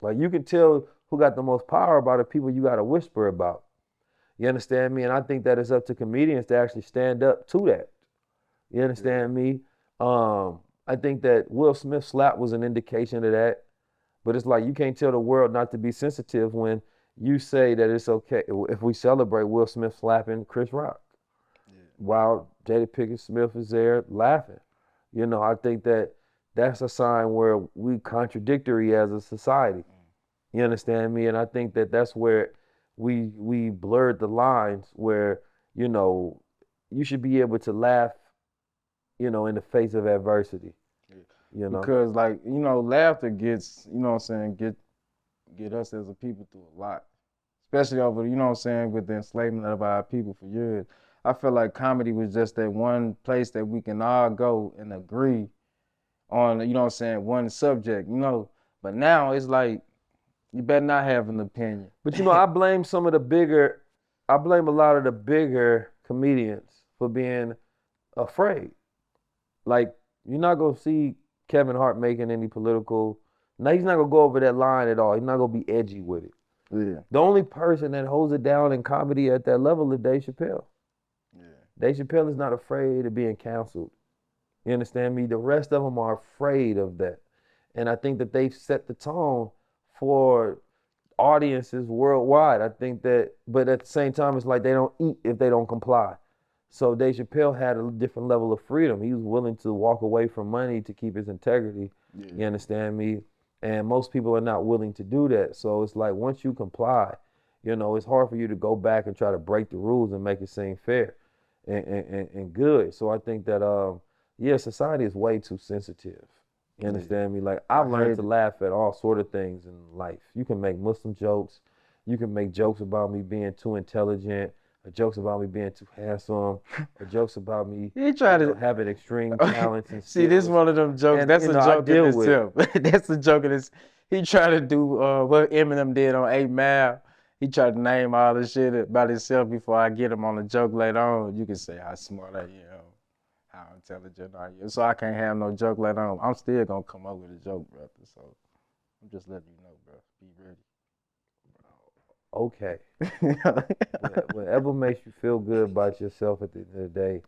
Like you can tell who got the most power by the people you got to whisper about. You understand me? And I think that it's up to comedians to actually stand up to that. You understand me? I think that Will Smith's slap was an indication of that. But it's like you can't tell the world not to be sensitive when you say that it's okay if we celebrate Will Smith slapping Chris Rock while Jada Pinkett Smith is there laughing. I think that that's a sign where we contradictory as a society. You understand me? And I think that that's where we blurred the lines where, you should be able to laugh, in the face of adversity. Because laughter gets, get us as a people through a lot. Especially over, with the enslavement of our people for years. I feel like comedy was just that one place that we can all go and agree on, one subject, But now it's like, you better not have an opinion. But I blame a lot of the bigger comedians for being afraid. Like, you're not gonna see Kevin Hart making any political. Now he's not gonna go over that line at all. He's not gonna be edgy with it. Yeah. The only person that holds it down in comedy at that level is Dave Chappelle. Yeah. Dave Chappelle is not afraid of being canceled. You understand me? The rest of them are afraid of that. And I think that they've set the tone for audiences worldwide. I think that, but at the same time, it's like they don't eat if they don't comply. So Dave Chappelle had a different level of freedom. He was willing to walk away from money to keep his integrity. Yeah. You understand me? And most people are not willing to do that. So it's like once you comply, you know, it's hard for you to go back and try to break the rules and make it seem fair and good. So I think that yeah, society is way too sensitive. You understand me? Like I've learned to laugh at all sort of things in life. You can make Muslim jokes. You can make jokes about me being too intelligent, or jokes about me being too handsome, or jokes about me having extreme talents and See, this skills. one of them jokes. And, That's you a know, I joke in deal with itself. That's a joke in this. He tried to do what Eminem did on 8 Mile. He tried to name all the shit about himself before I get him on the joke later on. You can say how smart I am, how intelligent I am. So I can't have no joke later on. I'm still gonna come up with a joke, brother. So I'm just letting you know, bro. Be ready. Okay. Whatever makes you feel good about yourself at the end of the day,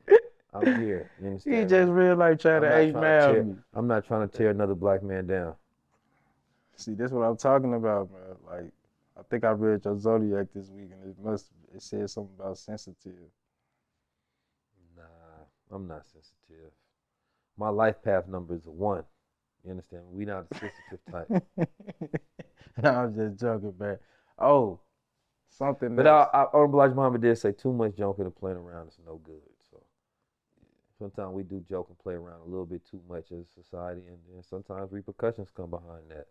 I'm here. You understand? He just real life trying to 8 Mile me. I'm not trying to tear another black man down. See, that's what I'm talking about, man. Like, I think I read your Zodiac this week, and it said something about sensitive. Nah, I'm not sensitive. My life path number is a 1. You understand? We not a sensitive type. No, I'm just joking, man. Oh, something but else. Honorable Elijah Muhammad did say too much joking and playing around is no good. So sometimes we do joke and play around a little bit too much as a society, and then sometimes repercussions come behind that.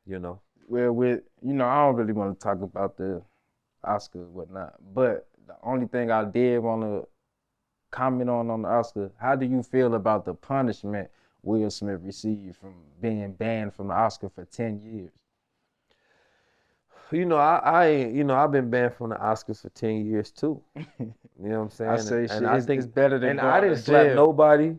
You know? Well, I don't really want to talk about the Oscar and whatnot, but the only thing I did want to comment on the Oscar, how do you feel about the punishment Will Smith received from being banned from the Oscar for 10 years? You know, I've been banned from the Oscars for 10 years too. You know what I'm saying? I say I think it's better than going I didn't to slap jail. nobody.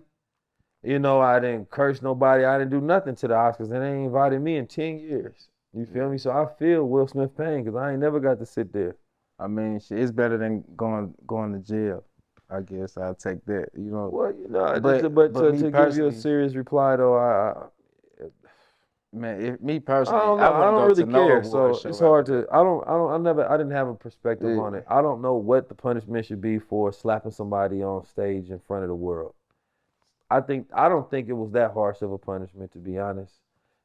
You know, I didn't curse nobody. I didn't do nothing to the Oscars. And they ain't invited me in 10 years. You feel me? So I feel Will Smith pain because I ain't never got to sit there. I mean, shit, it's better than going to jail. I guess I'll take that. You know. Well, you know, but to give you a serious reply though, man, me personally, I don't really care. So it's hard to. I didn't have a perspective on it. I don't know what the punishment should be for slapping somebody on stage in front of the world. I don't think it was that harsh of a punishment, to be honest.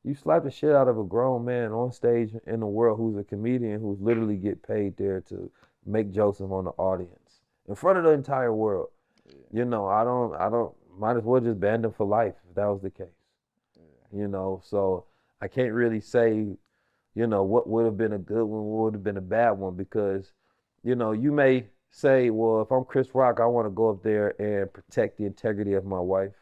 You slap the shit out of a grown man on stage in the world who's a comedian who's literally get paid there to make jokes on the audience in front of the entire world. Yeah. You know, I don't. Might as well just ban them for life if that was the case. Yeah. You know, so. I can't really say, you know, what would have been a good one, what would have been a bad one, because, you know, you may say, well, if I'm Chris Rock, I want to go up there and protect the integrity of my wife,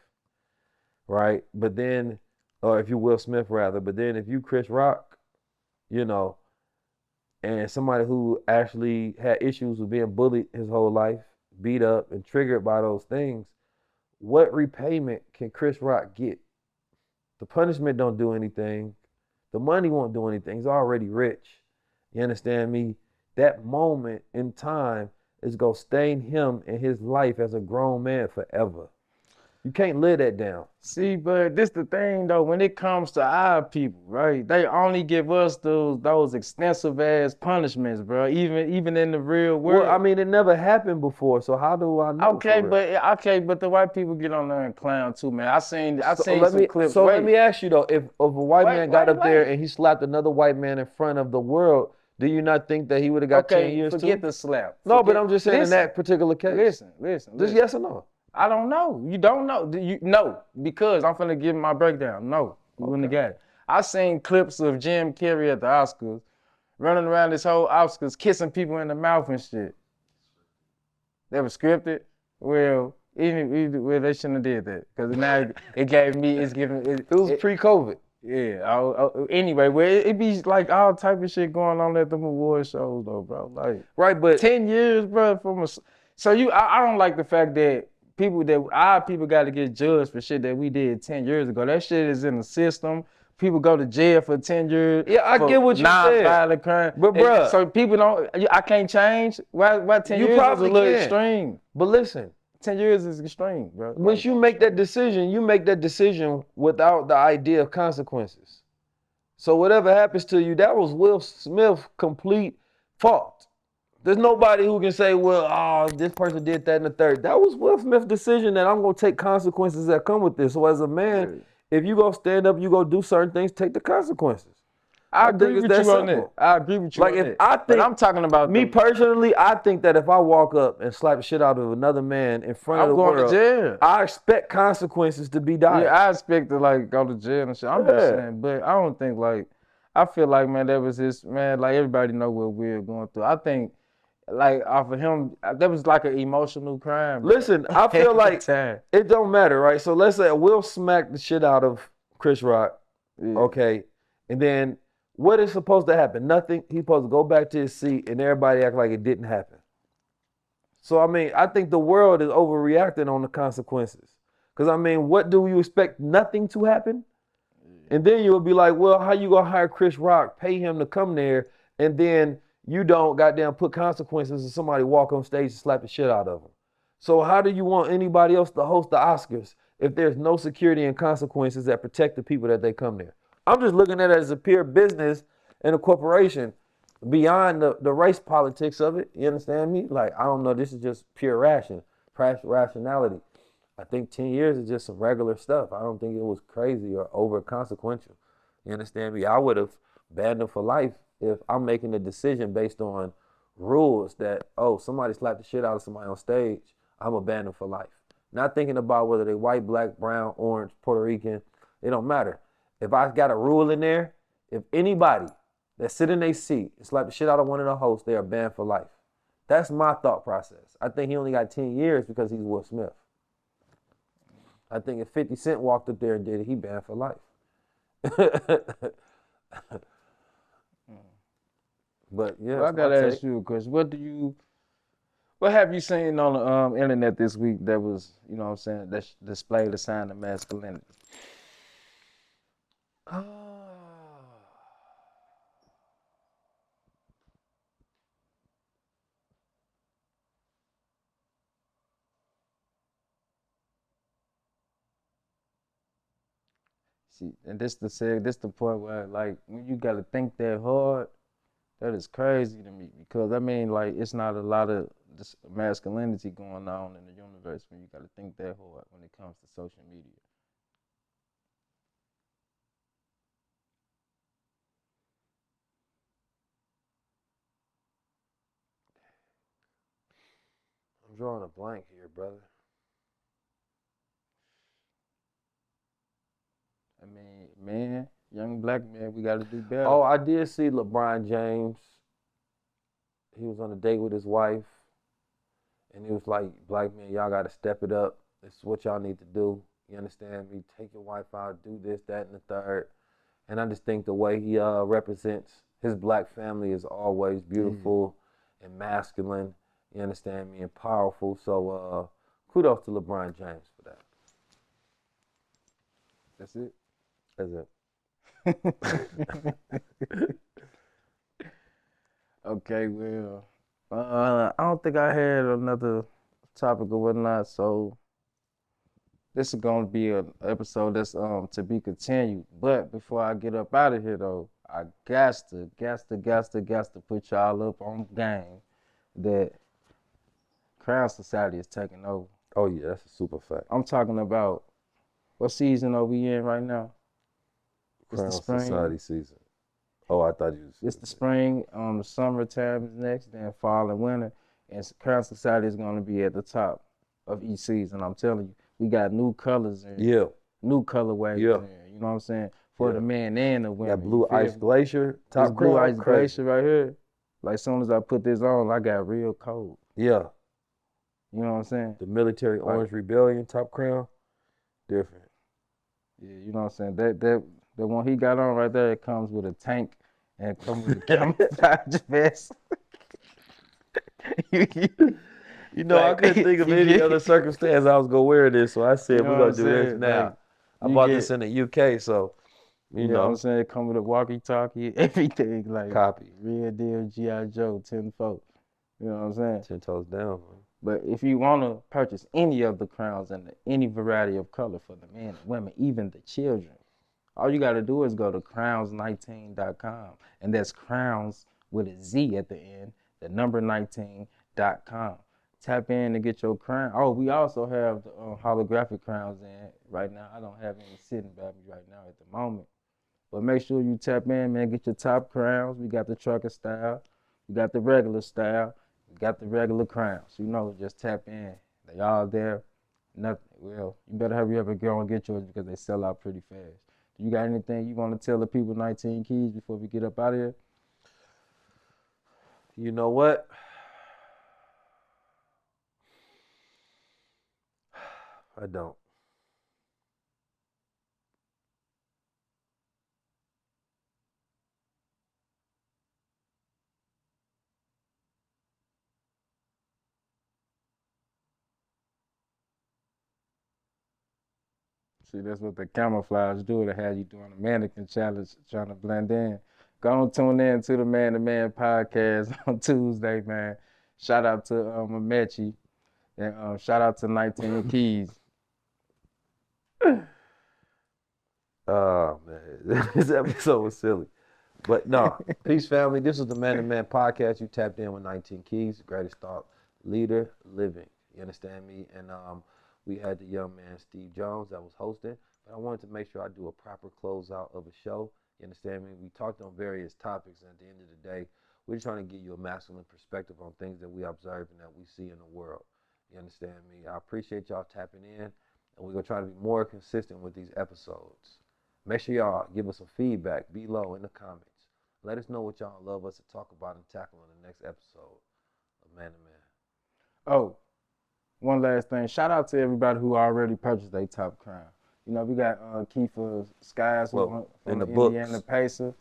right? But then, or if you Will Smith rather, but then if you Chris Rock, you know, and somebody who actually had issues with being bullied his whole life, beat up and triggered by those things, what repayment can Chris Rock get? The punishment don't do anything. The money won't do anything. He's already rich. You understand me? That moment in time is going to stain him in his life as a grown man forever. You can't live that down. See, but this the thing though, when it comes to our people, right? They only give us those extensive ass punishments, bro. Even in the real world. Well, I mean, it never happened before, so how do I know? Okay, but the white people get on there and clown too, man. I seen some clips. So let me ask you though, if a white man got up there and he slapped another white man in front of the world, do you not think that he would have got 10 years too? Forget the slap. No, but I'm just saying in that particular case. Listen. Just yes or no? I don't know. You don't know. No, because I'm finna give my breakdown. No, you wouldn't have got it. I seen clips of Jim Carrey at the Oscars, running around this whole Oscars, kissing people in the mouth and shit. They were scripted. Well, they shouldn't have did that because now it was pre-COVID. Yeah. Anyway, well, it be like all type of shit going on at the award shows though, bro. Like, right, but 10 years, bro. I don't like the fact that our people got to get judged for shit that we did 10 years ago. That shit is in the system. People go to jail for 10 years. Yeah, I get what you said. Non-violent crime. But bruh. So people I can't change. Why 10 years is a little extreme? But listen. 10 years is extreme, bro. Once you make that decision, without the idea of consequences. So whatever happens to you, that was Will Smith's complete fault. There's nobody who can say, well, oh, this person did that and the third. That was Will Smith's decision that I'm going to take consequences that come with this. So as a man, if you go stand up, you go do certain things, take the consequences. I think agree it's with that you on simple. that. I agree with you Like on if that. I But think, I'm talking about me the, personally, I think that if I walk up and slap the shit out of another man in front of I'm the going to world, jail. I expect consequences to be dire. Yeah, I expect to like go to jail and shit. I'm just saying, but I don't think like I feel like man, that was his man. Like everybody know what we're going through. I think like off of him, that was like an emotional crime. Bro. Listen, I feel like time. it don't matter, right? So let's say Will smack the shit out of Chris Rock, Yeah. okay, and then what is supposed to happen? Nothing. He's supposed to go back to his seat, and everybody act like it didn't happen. So I mean, I think the world is overreacting on the consequences. Because I mean, what do you expect? Nothing to happen? And then you'll be like, well, how you gonna hire Chris Rock, pay him to come there, and then you don't goddamn put consequences and somebody walk on stage and slap the shit out of them. So how do you want anybody else to host the Oscars if there's no security and consequences that protect the people that they come there? I'm just looking at it as a pure business and a corporation beyond the race politics of it. You understand me? Like, I don't know, this is just pure rationality. I think 10 years is just some regular stuff. I don't think it was crazy or over consequential. You understand me? I would have banned him for life if I'm making a decision based on rules that, oh, somebody slapped the shit out of somebody on stage, I'm going to ban them for life. Not thinking about whether they're white, black, brown, orange, Puerto Rican. It don't matter. If I got a rule in there, if anybody that sit in their seat and slap the shit out of one of the hosts, they are banned for life. That's my thought process. I think he only got 10 years because he's Will Smith. I think if 50 Cent walked up there and did it, he banned for life. But yeah, Well, I gotta ask you a question. What have you seen on the internet this week that was, you know what I'm saying, that displayed a sign of masculinity? See, and this the point where like when you gotta think that hard, that is crazy to me because I mean like it's not a lot of this masculinity going on in the universe when you gotta think that hard when it comes to social media. I'm drawing a blank here, brother. I mean, man, young black man, we gotta do better. Oh, I did see LeBron James. He was on a date with his wife, and he was like, black men, y'all got to step it up. This is what y'all need to do. You understand me? Take your wife out, do this, that, and the third. And I just think the way he represents his black family is always beautiful and masculine. You understand me? And powerful. So kudos to LeBron James for that. That's it. That's it. Okay, well, I don't think I had another topic or whatnot, so this is gonna be an episode that's to be continued. But before I get up out of here though, I got to put y'all up on game that Crown Society is taking over. Oh yeah, that's a super fact. I'm talking about what season are we in right now? It's Crown the spring. Society season. Oh, I thought you was. It's the spring, the summertime is next, then fall and winter. And Crown Society is going to be at the top of each season. I'm telling you, we got new colors and new colorways. Yeah. You know what I'm saying? For the men and the women. Got Blue Ice Glacier. Top Blue Ice Glacier right here. Like, as soon as I put this on, I got real cold. Yeah. You know what I'm saying? The Military Orange Rebellion Top Crown. Different. Yeah, you know what I'm saying? That one he got on right there, it comes with a tank and comes with a camouflage vest. You know, I couldn't think of any other circumstance I was gonna wear this, so I said we're gonna do this now. Like, I bought this in the UK, so you know what I'm saying? It come with a walkie-talkie, everything, like copy. Real deal G.I. Joe 10-4. You know what I'm saying? 10 toes down, man. But if you want to purchase any of the crowns in any variety of color for the men and women, even the children, All you gotta do is go to crowns19.com, and that's crowns with a Z at the end, the number 19.com. Tap in to get your crown. Oh, we also have the holographic crowns in right now. I don't have any sitting by me right now at the moment. But make sure you tap in, man. Get your top crowns. We got the trucker style. We got the regular style. We got the regular crowns. You know, just tap in. They all there. Nothing. Well, you better hurry up and go and get yours because they sell out pretty fast. Do you got anything you want to tell the people 19 Keys before we get up out of here? You know what? I don't. See, that's what the camouflage do. They have you doing a mannequin challenge, trying to blend in. Go on, tune in to the Man to Man podcast on Tuesday, man. Shout out to Amechi, and shout out to 19 Keys. Oh man, this episode was silly. But no, peace family. This is the Man to Man podcast. You tapped in with 19 Keys, greatest thought leader living. You understand me? And we had the young man Steve Jones that was hosting. But I wanted to make sure I do a proper closeout of a show. You understand me? We talked on various topics, and at the end of the day, we're trying to give you a masculine perspective on things that we observe and that we see in the world. You understand me? I appreciate y'all tapping in, and we're gonna try to be more consistent with these episodes. Make sure y'all give us some feedback below in the comments. Let us know what y'all love us to talk about and tackle in the next episode of Man to Man. Oh, one last thing. Shout out to everybody who already purchased their top crown. You know, we got Kiefer Skies from in the Indiana books. Pacer.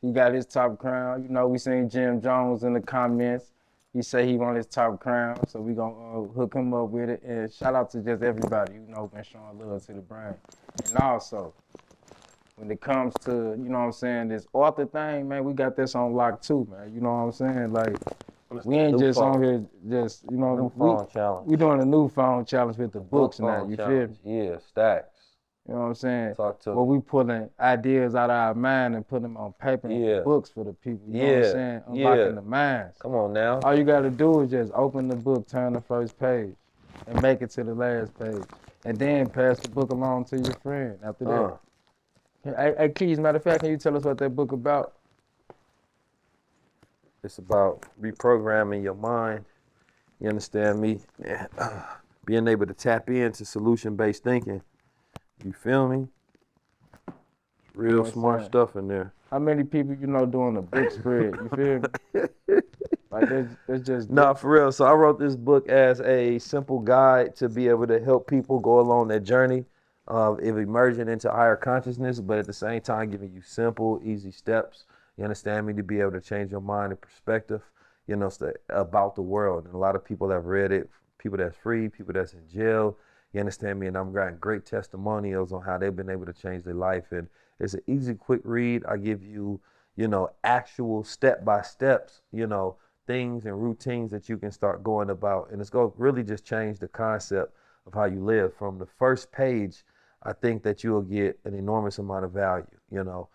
He got his top crown. You know, we seen Jim Jones in the comments. He said he want his top crown, so we gonna hook him up with it. And shout out to just everybody, you know, been showing love to the brand. And also, when it comes to, you know what I'm saying, this author thing, man, we got this on lock too, man. You know what I'm saying? Like, we ain't just on here just, you know, New phone challenge. we doing a new phone challenge with the books New now, phone you feel challenge. me? Yeah, stacks. You know what I'm saying? Talk to Well, me. we pulling ideas out of our mind and putting them on paper and Yeah. books for the people. You know what I'm Yeah. saying? Yeah. Unlocking the minds. Come on now. All you gotta do is just open the book, turn the first page, and make it to the last page. And then pass the book along to your friend after that. Hey, Keys, matter of fact, can you tell us what that book about? It's about reprogramming your mind. You understand me? Being able to tap into solution-based thinking. You feel me? Real You know smart saying? stuff in there. How many people you know doing a book spread? You feel me? Like that's just Nah, for real. So I wrote this book as a simple guide to be able to help people go along their journey of emerging into higher consciousness, but at the same time giving you simple, easy steps. You understand me? To be able to change your mind and perspective, you know, about the world. And a lot of people have read it. People that's free, people that's in jail. You understand me? And I'm getting great testimonials on how they've been able to change their life. And it's an easy, quick read. I give you, you know, actual step-by-steps, you know, things and routines that you can start going about. And it's going to really just change the concept of how you live. From the first page, I think that you'll get an enormous amount of value, you know.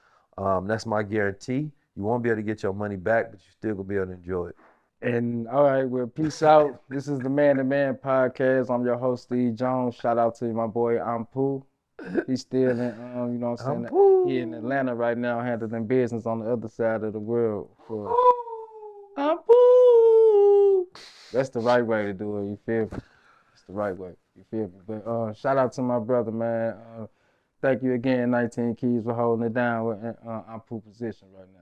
That's my guarantee. You won't be able to get your money back, but you still going to be able to enjoy it. And all right, well, peace out. This is the Man to Man podcast. I'm your host, Steve Jones. Shout out to my boy Ampu. He's still in, you know what I'm saying? He in Atlanta right now, handling business on the other side of the world for Ampu. That's the right way to do it. You feel me? It's the right way. You feel me? But shout out to my brother, man. Thank you again, 19 Keys, for holding it down with Ampu position right now.